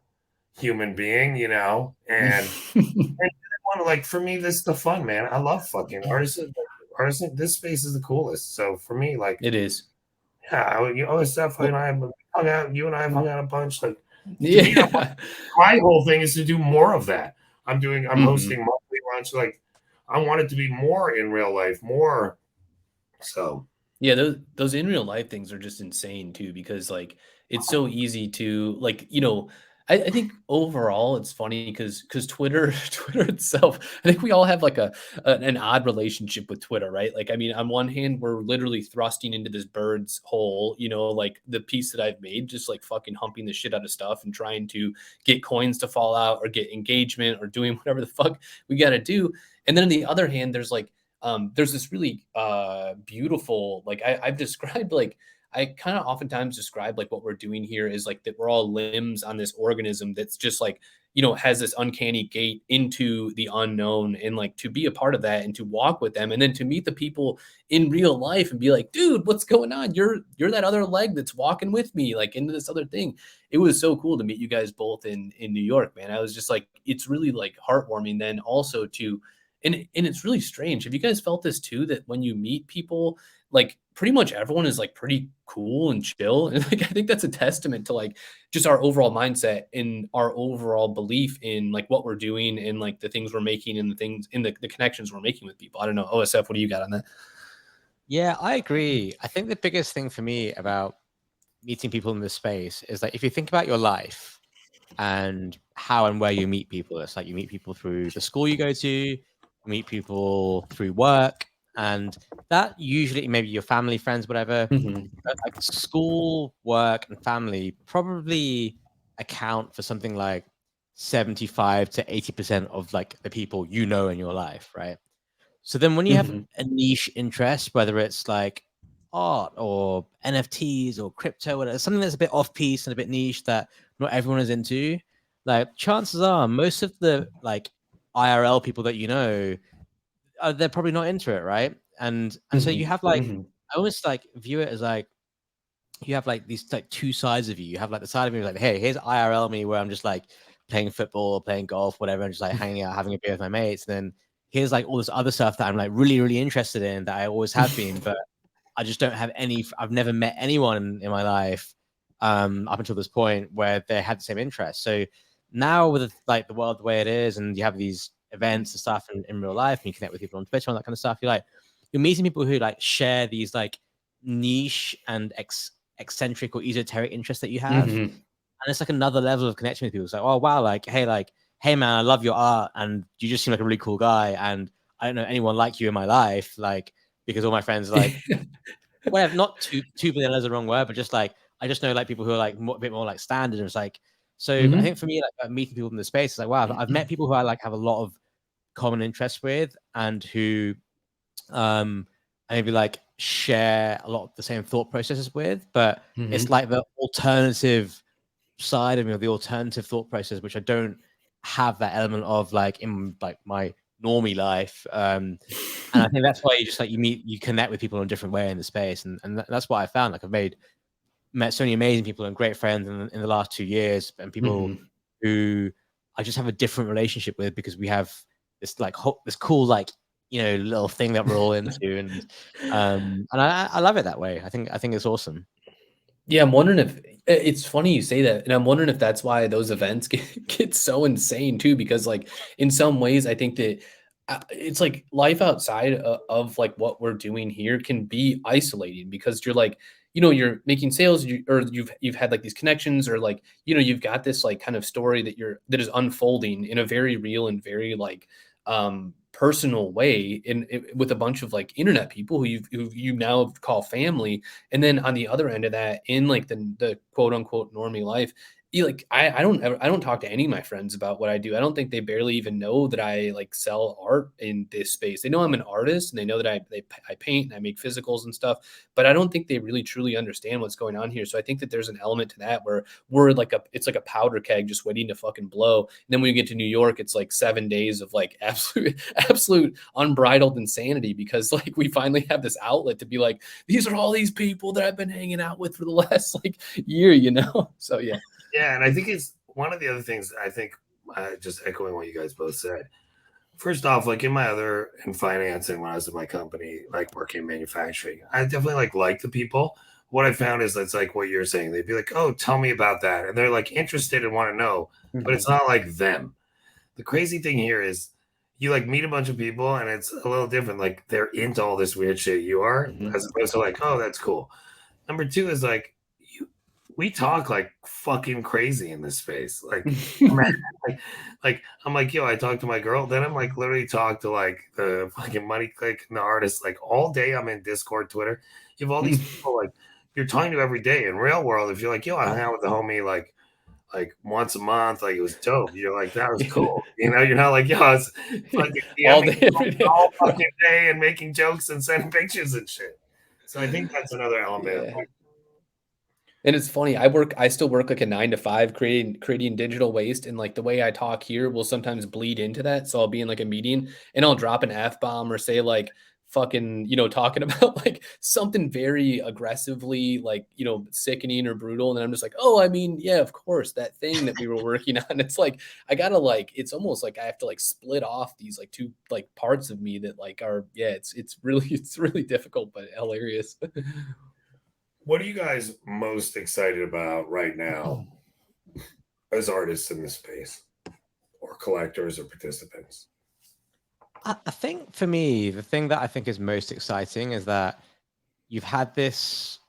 human being, you know? And like for me, this is the fun, man. I love fucking artists. This space is the coolest. So for me, like it is. Yeah, OSF, you and I have hung out. You and I have hung out a bunch. Like, yeah, my whole thing is to do more of that. I'm hosting monthly lunch. Like, I want it to be more in real life, more. So yeah, those in real life things are just insane too, because like it's so easy to like, you know, I think overall it's funny because Twitter itself, I think we all have like an odd relationship with Twitter, right? Like, I mean, on one hand, we're literally thrusting into this bird's hole, you know, like the piece that I've made, just like fucking humping the shit out of stuff and trying to get coins to fall out or get engagement or doing whatever the fuck we got to do. And then on the other hand, there's like, there's this really beautiful, like I've described like, I kind of oftentimes describe like what we're doing here is like that we're all limbs on this organism that's just like, you know, has this uncanny gate into the unknown, and like to be a part of that and to walk with them and then to meet the people in real life and be like, dude, what's going on? You're that other leg that's walking with me like into this other thing. It was so cool to meet you guys both in New York, man. I was just like, it's really like heartwarming then also to, and it's really strange. Have you guys felt this too, that when you meet people, like pretty much everyone is like pretty cool and chill? And like, I think that's a testament to like just our overall mindset and our overall belief in like what we're doing and like the things we're making and the things in the connections we're making with people. I don't know. OSF, what do you got on that? Yeah, I agree. I think the biggest thing for me about meeting people in this space is like, if you think about your life and how and where you meet people, it's like you meet people through the school you go to, meet people through work, and that usually maybe your family, friends, whatever. But like school, work, and family probably account for something like 75 to 80% of like the people you know in your life, right? So then when you have a niche interest, whether it's like art or NFTs or crypto, or something that's a bit off piece and a bit niche that not everyone is into, like chances are most of the like IRL people that you know, they're probably not into it, right? And so you have like, I almost like view it as like you have like these like two sides of you. You have like the side of me like, hey, here's IRL me where I'm just like playing football or playing golf, whatever, and just like hanging out, having a beer with my mates. And then here's like all this other stuff that I'm like really, really interested in that I always have been, but I just don't have any. I've never met anyone in my life up until this point where they had the same interest. So now with like the world the way it is, and you have these events and stuff in real life, and you connect with people on Twitter and that kind of stuff. You're meeting people who like share these like niche and eccentric or esoteric interests that you have. And it's like another level of connection with people. It's like, oh wow, like hey man, I love your art, and you just seem like a really cool guy, and I don't know anyone like you in my life, like because all my friends are like whatever, not too vanilla is the wrong word, but just like I just know like people who are like a bit more like standard. And it's like so I think for me, like meeting people in the space, it's like wow, I've met people who I like have a lot of common interests with, and who maybe like share a lot of the same thought processes with, but it's like the alternative side of me, or the alternative thought process, which I don't have that element of like in like my normie life. And I think that's why you just like you connect with people in a different way in the space, and that's what I found. Like I've met so many amazing people and great friends in the last 2 years, and people who I just have a different relationship with because we have this like this cool like little thing that we're all into, and I love it that way. I think it's awesome. Yeah, I'm wondering if it's funny you say that, and I'm wondering if that's why those events get so insane too. Because like in some ways, I think that it's like life outside of like what we're doing here can be isolating because you're like you're making sales, or you've had like these connections, or like you've got this like kind of story that is unfolding in a very real and very like personal way with a bunch of like internet people who you now call family. And then on the other end of that, in like the quote unquote normie life, I don't talk to any of my friends about what I do. I don't think they barely even know that I like sell art in this space. They know I'm an artist, and they know that I paint and I make physicals and stuff, but I don't think they really truly understand what's going on here. So I think that there's an element to that where it's like a powder keg just waiting to fucking blow. And then when you get to New York, it's like 7 days of like absolute unbridled insanity, because like we finally have this outlet to be like, these are all these people that I've been hanging out with for the last like year, So yeah. Yeah, and I think it's one of the other things. I think just echoing what you guys both said. First off, like in finance, and when I was in my company, like working in manufacturing, I definitely like the people. What I found is that's like what you're saying. They'd be like, "Oh, tell me about that," and they're like interested and want to know, but it's not like them. The crazy thing here is you like meet a bunch of people, and it's a little different. Like they're into all this weird shit you are, as opposed to like, "Oh, that's cool." Number two is like we talk like fucking crazy in this space. Like, I'm like, yo, I talk to my girl. Then I'm like, literally talk to like the fucking money click and the artists. Like all day I'm in Discord, Twitter. You have all these people like you're talking to every day. In real world, if you're like, yo, I hang out with the homie like once a month, like it was dope. You're like, that was cool. You're not like, yo, it's fucking all day, every day. all fucking day and making jokes and sending pictures and shit. So I think that's another element. Yeah. And it's funny, I still work like a 9 to 5 creating digital waste. And like the way I talk here will sometimes bleed into that. So I'll be in like a meeting and I'll drop an F-bomb or say like fucking, talking about like something very aggressively, like, sickening or brutal. And then I'm just like, oh, I mean, yeah, of course, that thing that we were working on. It's like, I gotta like, it's almost like I have to like split off these like two like parts of me that like are, yeah, it's really difficult, but hilarious. What are you guys most excited about right now as artists in this space, or collectors or participants? I think for me, the thing that I think is most exciting is that you had this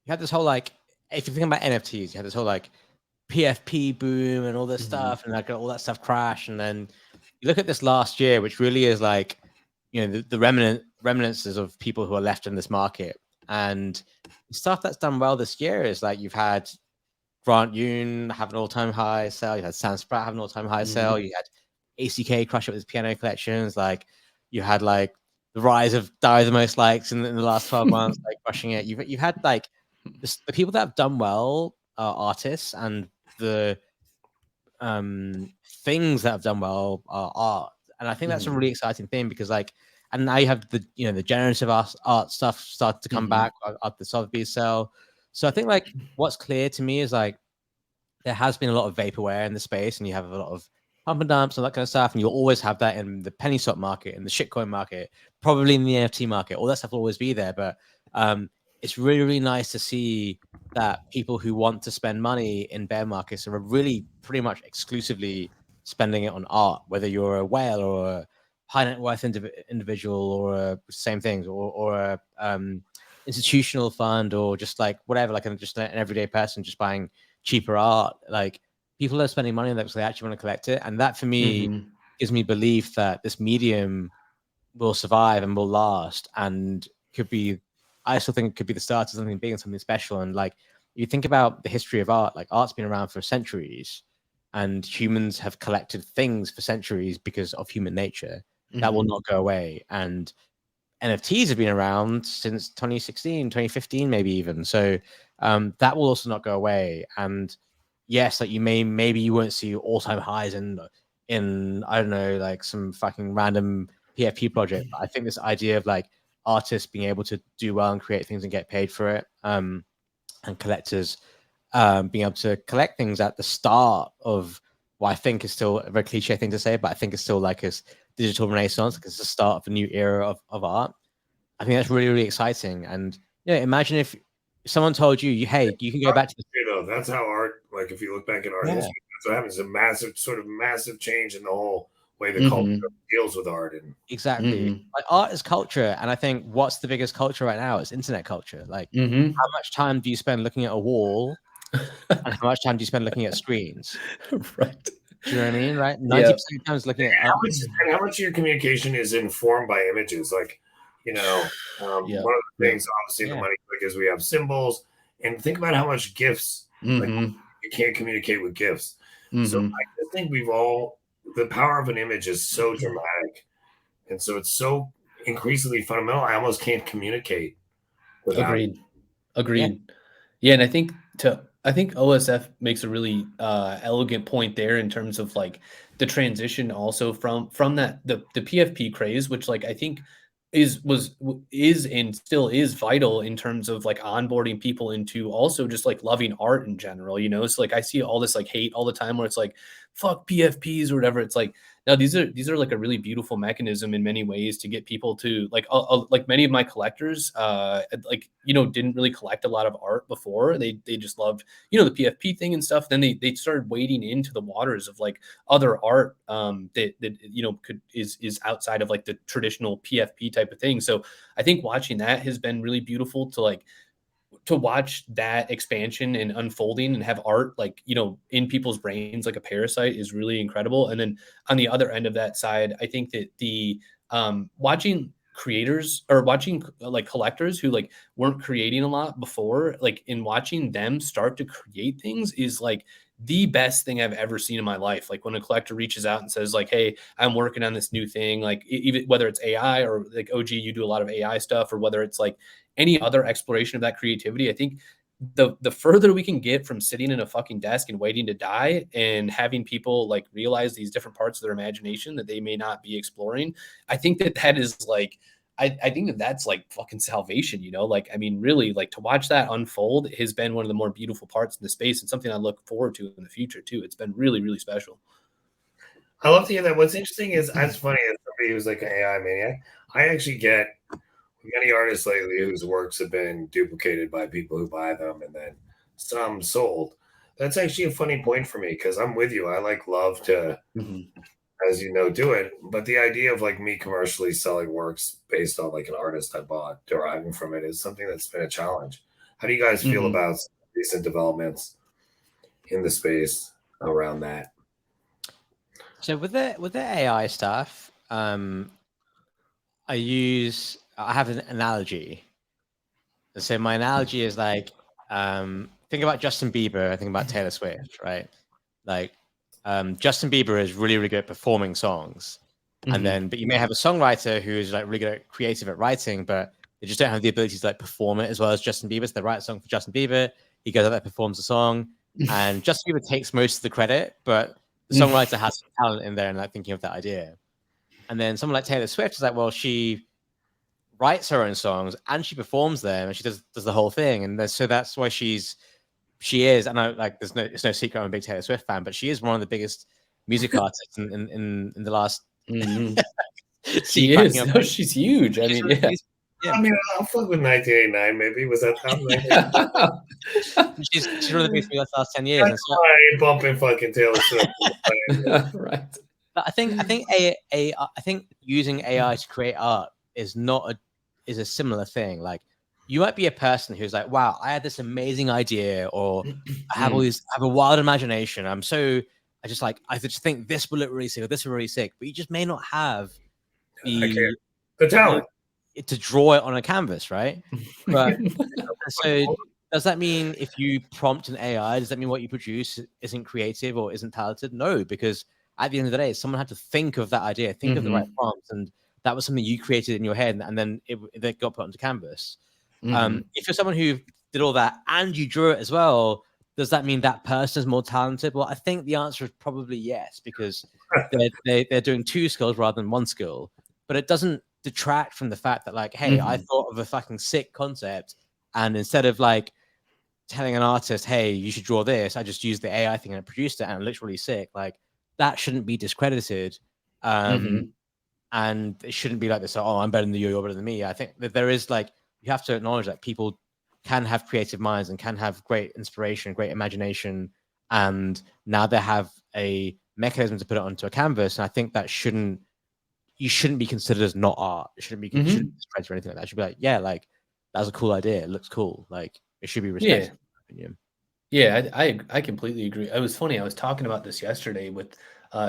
whole like, if you think about NFTs, you had this whole like PFP boom and all this stuff, and like all that stuff crash, and then you look at this last year, which really is like, the remnants of people who are left in this market. And stuff that's done well this year is like you've had Grant Yoon have an all-time high sale, you had Sam Spratt have an all-time high sale, you had ACK crush it with his piano collections, like you had like the rise of Diewiththemostlikes in the last 12 months, like crushing it. You've had like the people that have done well are artists, and the things that have done well are art. And I think that's a really exciting thing, because like, and now you have the the generative art stuff started to come back at the Sotheby's sale. So I think like what's clear to me is like there has been a lot of vaporware in the space, and you have a lot of pump and dumps and that kind of stuff, and you'll always have that in the penny stock market, in the shitcoin market, probably in the NFT market. All that stuff will always be there, but it's really, really nice to see that people who want to spend money in bear markets are really pretty much exclusively spending it on art, whether you're a whale or a high net worth individual or same things, or a institutional fund, or just like whatever, like just an everyday person just buying cheaper art. Like people are spending money on that because they actually want to collect it, and that for me gives me belief that this medium will survive and will last, and could be, I still think it could be the start of something big and something special. And like you think about the history of art, like art's been around for centuries, and humans have collected things for centuries because of human nature. That will not go away. And NFTs have been around since 2016, 2015, maybe even. So that will also not go away. And yes, like maybe you won't see all-time highs in I don't know, like some fucking random PFP project. But I think this idea of like artists being able to do well and create things and get paid for it, and collectors being able to collect things at the start of what I think is still a very cliche thing to say, but I think it's still like a digital renaissance, because it's the start of a new era of art. I think that's really, really exciting. And imagine if someone told you, hey, you can go back to the... that's how art, like if you look back at art history, that's what happens. A massive change in the whole way the culture deals with art. And exactly, like art is culture. And I think what's the biggest culture right now is internet culture. Like how much time do you spend looking at a wall and how much time do you spend looking at screens? Right. Do you know what I mean? Right. 90% of the time is looking at how much of your communication is informed by images. Like, one of the things obviously in the Money Click is we have symbols, and think about how much GIFs, like you can't communicate with GIFs. So I think the power of an image is so dramatic, and so it's so increasingly fundamental. I almost can't communicate without it. Agreed. Yeah, and I think OSF makes a really elegant point there in terms of like the transition also from that the PFP craze, which like I think is and still is vital in terms of like onboarding people into also just like loving art in general. It's like I see all this like hate all the time where it's like fuck PFPs or whatever. It's like, no, these are like a really beautiful mechanism in many ways to get people to like many of my collectors didn't really collect a lot of art before. They just loved the PFP thing and stuff. Then they started wading into the waters of like other art that is outside of like the traditional PFP type of thing. So I think watching that has been really beautiful to watch that expansion and unfolding and have art like in people's brains like a parasite is really incredible. And then on the other end of that side, I think that the watching creators or watching like collectors who like weren't creating a lot before, like in watching them start to create things is like the best thing I've ever seen in my life. Like when a collector reaches out and says like, hey, I'm working on this new thing, like even whether it's AI or like OG, you do a lot of AI stuff, or whether it's like any other exploration of that creativity. I think the further we can get from sitting in a fucking desk and waiting to die and having people like realize these different parts of their imagination that they may not be exploring, I think that is like, I think that's like fucking salvation, like, I mean, really like to watch that unfold has been one of the more beautiful parts in the space and something I look forward to in the future too. It's been really, really special. I love to hear that. What's interesting is, as funny as somebody who's like an AI maniac, I actually get many artists lately whose works have been duplicated by people who buy them and then some sold. That's actually a funny point for me, because I'm with you. I love to, as you know, do it. But the idea of like me commercially selling works based on like an artist I bought deriving from it is something that's been a challenge. How do you guys feel about recent developments in the space around that? So with the AI stuff, I have an analogy. So my analogy is like, think about Justin Bieber, think about Taylor Swift, right? Like, Justin Bieber is really, really good at performing songs. But you may have a songwriter who is like really good at creative at writing, but they just don't have the ability to like perform it as well as Justin Bieber. So they write a song for Justin Bieber. He goes out there, performs the song, and Justin Bieber takes most of the credit, but the songwriter has some talent in there and like thinking of that idea. And then someone like Taylor Swift is like, well, she writes her own songs and she performs them and she does the whole thing. And so that's why she is, and I like, it's no secret I'm a big Taylor Swift fan, but she is one of the biggest music artists in the last. She is. No, she's huge. I mean, yeah. Yeah. I mean, I'll fuck with 1989. Maybe was that time? She's really based me the last 10 years. That's why I ain't bumping fucking Taylor Swift. Right. But I think using AI to create art is a similar thing. Like you might be a person who's like, wow, I had this amazing idea, or I have a wild imagination. I just think this will look really sick, or this will really sick, but you just may not have the talent to draw it on a canvas, right? But so does that mean if you prompt an AI, does that mean what you produce isn't creative or isn't talented? No, because at the end of the day, someone had to think of that idea, think of the right prompts, and that was something you created in your head, and then it got put onto canvas. If you're someone who did all that and you drew it as well, does that mean that person is more talented? Well, I think the answer is probably yes, because they're doing two skills rather than one skill. But it doesn't detract from the fact that, like, hey, I thought of a fucking sick concept, and instead of like telling an artist, hey, you should draw this, I just used the AI thing and it produced it and it looks really sick. Like that shouldn't be discredited. And it shouldn't be like this, oh, I'm better than you, you're better than me. I think that there is like, you have to acknowledge that people can have creative minds and can have great inspiration, great imagination. And now they have a mechanism to put it onto a canvas. And I think that you shouldn't be considered as not art. It shouldn't be discredited or anything like that. It should be like, yeah, like that was a cool idea. It looks cool. Like it should be respected. Yeah, I completely agree. It was funny. I was talking about this yesterday with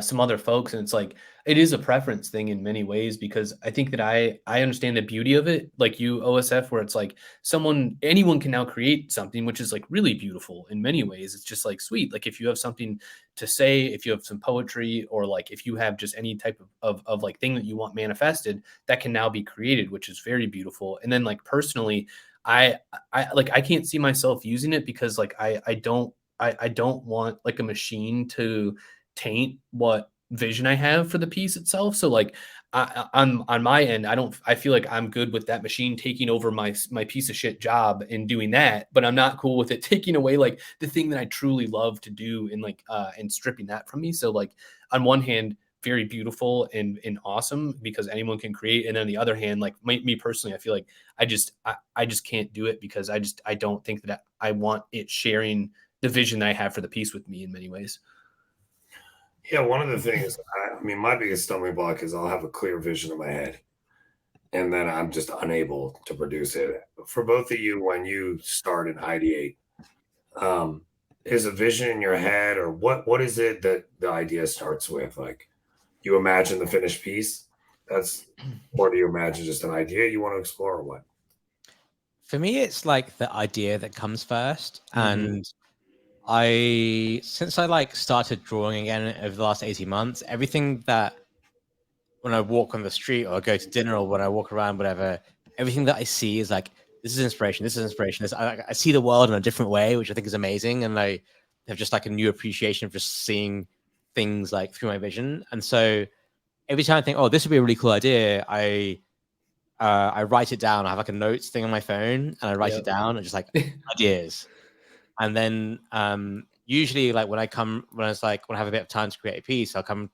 some other folks, and it's like it is a preference thing in many ways, because I think that I understand the beauty of it, like you, OSF, where it's like anyone can now create something, which is like really beautiful in many ways. It's just like sweet. Like if you have something to say, if you have some poetry, or like if you have just any type of like thing that you want manifested, that can now be created, which is very beautiful. And then like personally, I can't see myself using it, because like I don't want like a machine to taint what vision I have for the piece itself. So like on my end, I feel like I'm good with that machine taking over my piece of shit job and doing that, but I'm not cool with it taking away like the thing that I truly love to do, and like and stripping that from me. So like on one hand, very beautiful and awesome, because anyone can create. And on the other hand, like me personally, I feel like I just can't do it, because I don't think that I want it sharing the vision that I have for the piece with me in many ways. Yeah, one of the things, I mean, my biggest stumbling block is I'll have a clear vision in my head, and then I'm just unable to produce it. For both of you, when you start and ideate, is a vision in your head, or what is it that the idea starts with? Like, you imagine the finished piece, or do you imagine just an idea you want to explore, or what? For me, it's like the idea that comes first. And since I like started drawing again over the last 18 months, everything that when I walk on the street or go to dinner or when I walk around, whatever, everything that I see is like, this is inspiration. This is inspiration. I see the world in a different way, which I think is amazing. And I have just like a new appreciation for seeing things like through my vision. And so every time I think, oh, this would be a really cool idea, I write it down. I have like a notes thing on my phone, and I write it down and just like ideas. And then usually like when I have a bit of time to create a piece, I'll come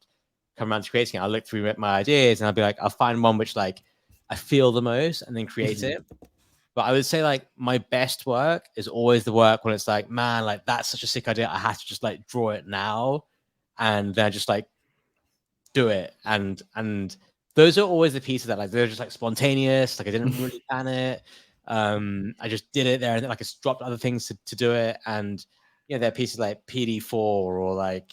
around to creating it. I'll look through my ideas and I'll be like, I'll find one which like I feel the most and then create it. But I would say like my best work is always the work when it's like, man, like that's such a sick idea. I have to just like draw it now, and then just like do it. And those are always the pieces that like they're just like spontaneous. Like I didn't really plan it. I just did it there, and then like I dropped other things to do it. And there are pieces like PD4 or like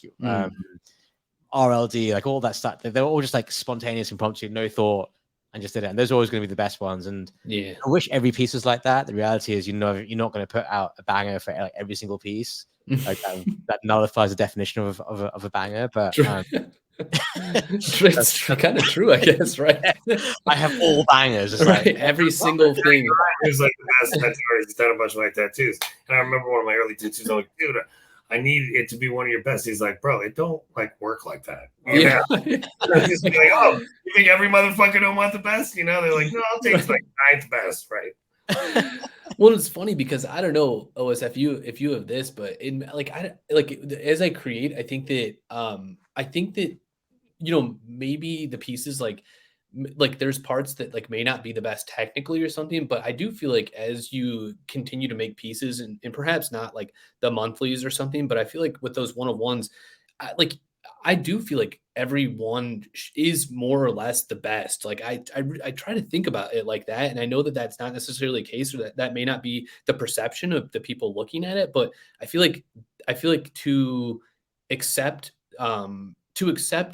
RLD, like all that stuff. They're all just like spontaneous, impromptu, no thought, and just did it. And those are always going to be the best ones. And I wish every piece was like that. The reality is, you're not going to put out a banger for like every single piece. Like that nullifies the definition of a banger. But it's kind of true, I guess, right? I have all bangers, it's right? Like every single thing. He was like the best tattooist. He's done a bunch of my tattoos, and I remember one of my early tattoos. I'm like, dude, I need it to be one of your best. He's like, bro, it don't like work like that. He's like, oh, you think every motherfucker don't want the best? They're like, no, I'll take like ninth best, right? Well, it's funny because I don't know, OSF, if you have this, but as I create, I think that maybe the pieces like like there's parts that like may not be the best technically or something, but I do feel like as you continue to make pieces and perhaps not like the monthlies or something, but I feel like with those one-of-ones, like I do feel like everyone is more or less the best. Like I try to think about it like that, and I know that that's not necessarily the case, or that may not be the perception of the people looking at it. But I feel like to accept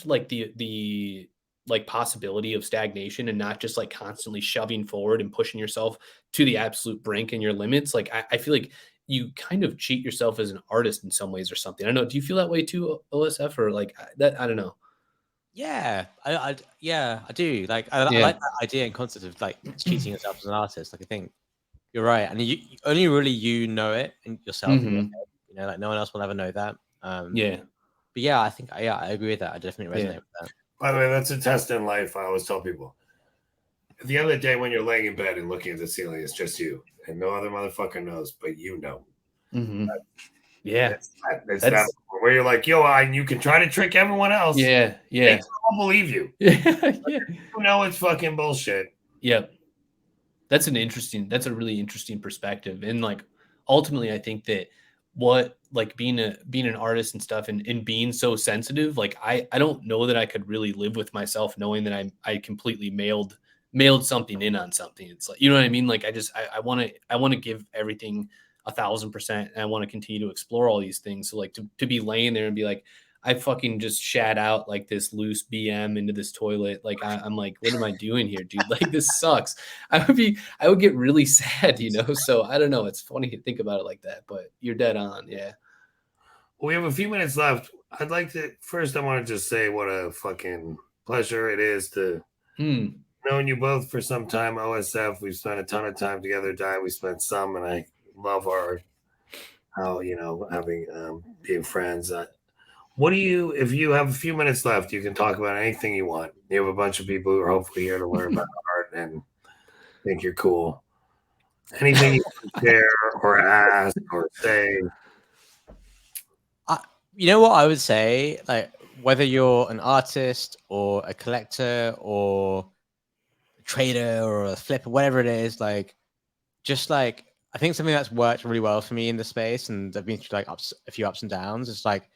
like the like possibility of stagnation and not just like constantly shoving forward and pushing yourself to the absolute brink and your limits. Like I feel like you kind of cheat yourself as an artist in some ways or something. I don't know. Do you feel that way too, OSF, or like that? I don't know. Yeah, I do. Like, I Yeah. like that idea and concept of like cheating yourself as an artist. Like, I think you're right, and you only really know it in yourself in your Mhm. head. You know, like no one else will ever know that. Yeah. But yeah, I think I agree with that. I definitely resonate Yeah. with that. By the way, that's a test in life. I always tell people. At the end of the day, when you're laying in bed and looking at the ceiling, it's just you, and no other motherfucker knows, but you know. Mhm. Yeah. It's that That's where you're like, yo, you can try to trick everyone else. yeah. They Yeah. still won't believe you. Yeah. Yeah. You know it's fucking bullshit. Yep. That's a really interesting perspective. And like ultimately I think that what like being an artist and stuff and being so sensitive, like I don't know that I could really live with myself knowing that I completely mailed something in on something. It's like, you know what I mean? Like I want to give everything 1,000%, and I want to continue to explore all these things. So like to be laying there and be like, I fucking just shat out like this loose BM into this toilet. Like I'm like, what am I doing here, dude? Like this sucks. I would get really sad, you know? So I don't know. It's funny to think about it like that, but you're dead on. Yeah. We have a few minutes left. I'd like to first. I want to just say what a fucking pleasure it is to known you both for some time. OSF. We've spent a ton of time together. We spent some, and I love how having being friends. What do you? If you have a few minutes left, you can talk about anything you want. You have a bunch of people who are hopefully here to learn about art and think you're cool. Anything you can share or ask or say. You know what I would say? Like, whether you're an artist or a collector or a trader or a flipper, whatever it is, like, just like, I think something that's worked really well for me in the space, and I've been through like a few ups and downs, is like,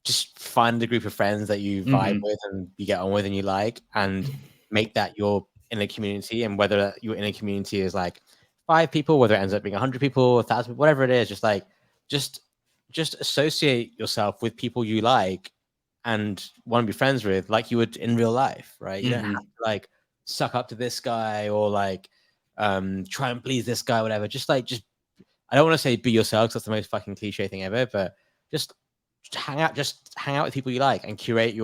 just find a group of friends that you vibe with and you get on with and you like, and make that your inner community. And whether your inner community is like 5 people, whether it ends up being 100 people, 1,000, whatever it is, just like, just associate yourself with people you like and want to be friends with, like you would in real life, right? You don't have to like suck up to this guy or like try and please this guy, whatever. Just I don't want to say be yourself, 'cause that's the most fucking cliche thing ever, but just hang out with people you like and curate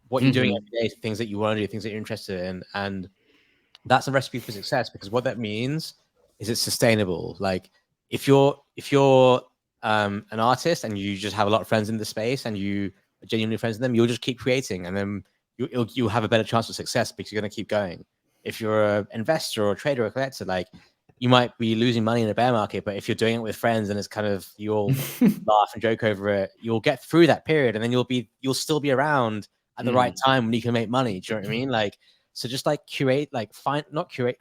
what you're doing every day, things that you want to do, things that you're interested in. And that's a recipe for success, because what that means is it's sustainable. Like if you're an artist and you just have a lot of friends in the space and you are genuinely friends with them, you'll just keep creating, and then you'll have a better chance of success because you're going to keep going. If you're an investor or a trader or a collector, like, you might be losing money in a bear market, but if you're doing it with friends and it's kind of, you'll laugh and joke over it, you'll get through that period, and then you'll still be around at the right time when you can make money. Do you know what I mean? Like, so just like curate, like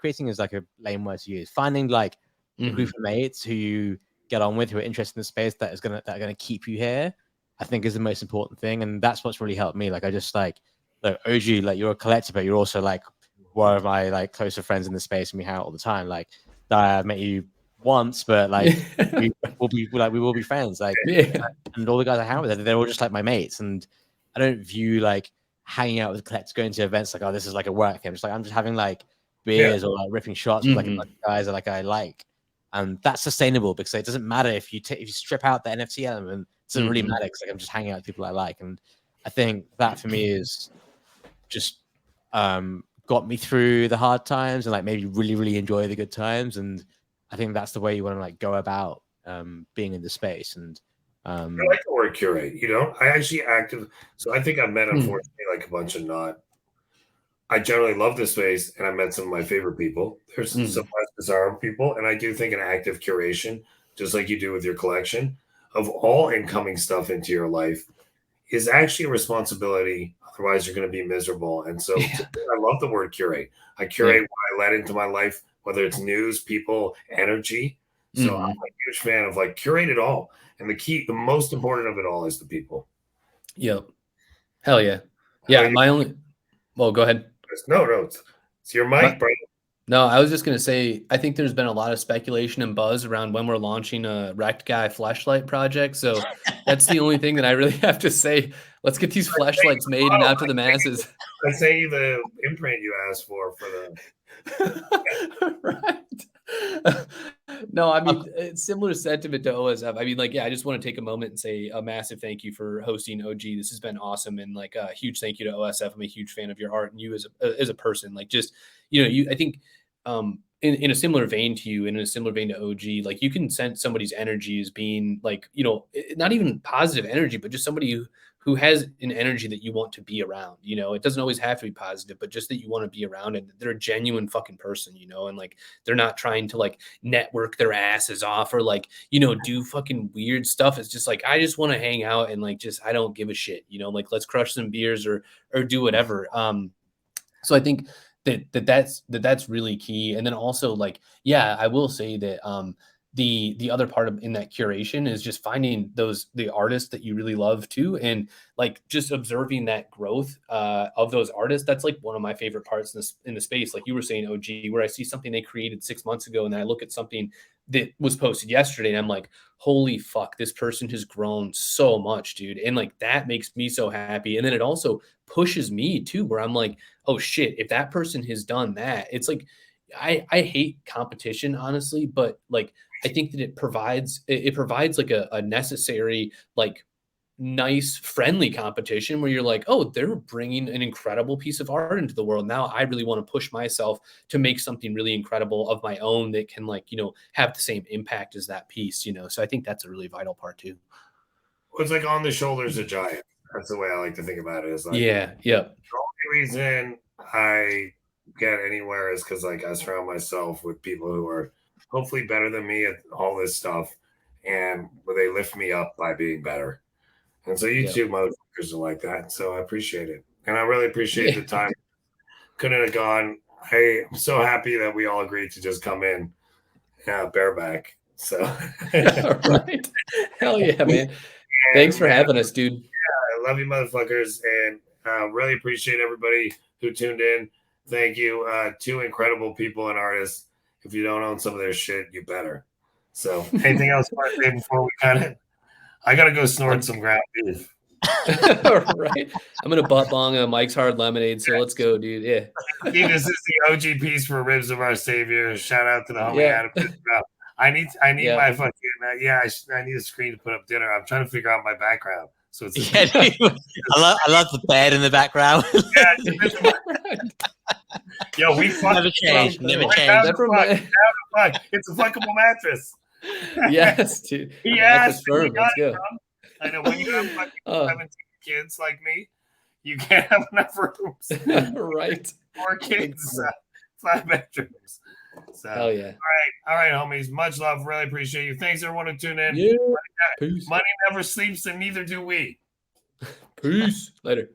creating is like a lame word to use. Finding like a group of mates who you get on with, who are interested in the space, that are gonna keep you here, I think is the most important thing. And that's what's really helped me. Like, I just like OG, like, you're a collector, but you're also like one of my like closer friends in the space, and we hang out all the time. Like, I met you once, but like we will be friends. Like, and all the guys I hang out with, they're all just like my mates. And I don't view like hanging out with collectors, going to events like, oh, this is like a work thing. I'm just having like beers or like ripping shots with like a bunch of guys that like I like. And that's sustainable, because it doesn't matter if you strip out the NFT element. It doesn't really matter, because like I'm just hanging out with people I like. And I think that for me is just got me through the hard times and like maybe really, really enjoy the good times. And I think that's the way you want to like go about being in the space. And I like the word curate. You know, I actually so I think I've met, unfortunately, like a bunch of not. I generally love this space, and I met some of my favorite people. There's some less bizarre people, and I do think an active curation, just like you do with your collection, of all incoming stuff into your life is actually a responsibility. Otherwise, you're going to be miserable. And so I love the word curate. I curate what I let into my life, whether it's news, people, energy. So I'm a huge fan of like curate it all. And the most important of it all is the people. Yep. Hell yeah. Yeah. Well, go ahead. No, it's your mic, bro. No, I was just going to say, I think there's been a lot of speculation and buzz around when we're launching a Wrecked Guy flashlight project. So that's the only thing that I really have to say. Let's get these flashlights made and out to the masses. Let's say the imprint you asked for the right. No, I mean, it's similar sentiment to OSF. I mean, like, yeah, I just want to take a moment and say a massive thank you for hosting OG. This has been awesome. And like a huge thank you to OSF. I'm a huge fan of your art and you as a person. Like just, I think in a similar vein to you, in a similar vein to OG, like you can sense somebody's energy as being like, not even positive energy, but just somebody who has an energy that you want to be around. It doesn't always have to be positive, but just that you want to be around, and they're a genuine fucking person, and like they're not trying to like network their asses off or like, do fucking weird stuff. It's just like, I just want to hang out and like, just, I don't give a shit, like let's crush some beers or do whatever. So I think that's really key. And then also like, yeah, I will say that the other part in that curation is just finding the artists that you really love too, and like just observing that growth of those artists. That's like one of my favorite parts in the space. Like you were saying, OG, where I see something they created 6 months ago, and then I look at something that was posted yesterday, and I'm like, holy fuck, this person has grown so much, dude. And like that makes me so happy. And then it also pushes me too, where I'm like, oh shit, if that person has done that, it's like I hate competition, honestly, but like I think that it provides like a necessary, like nice, friendly competition where you're like, oh, they're bringing an incredible piece of art into the world. Now I really want to push myself to make something really incredible of my own that can like, have the same impact as that piece, So I think that's a really vital part too. Well, it's like on the shoulders of giants. That's the way I like to think about it. Is like, yeah. The only reason I get anywhere is because like I surround myself with people who are hopefully better than me at all this stuff, and they lift me up by being better. And so you two motherfuckers are like that. So I appreciate it. And I really appreciate the time. Couldn't have gone. Hey, I'm so happy that we all agreed to just come in bareback. So right. Hell yeah, man. Thanks for having us, dude. Yeah, I love you motherfuckers, and really appreciate everybody who tuned in. Thank you. Two incredible people and artists. If you don't own some of their shit, you better. So anything else you want to say before we cut it? I got to go snort some ground beef. Right. I'm going to butt bong a Mike's Hard Lemonade. So let's go, dude. Yeah. This is the OG piece for Ribs of Our Savior. Shout out to the homie Adam. I need my fucking, I need a screen to put up dinner. I'm trying to figure out my background. So it's I love the bed in the background. Yo, we never change. It's a fuckable mattress. Yes, dude. He asked. Let's go. I know when you have fucking 17 kids like me, you can't have enough rooms. Right. 4 kids, 5 bedrooms. So, hell yeah. All right, homies. Much love. Really appreciate you. Thanks everyone who tuned in. Yeah. Peace. Money never sleeps, and neither do we. Peace. Later.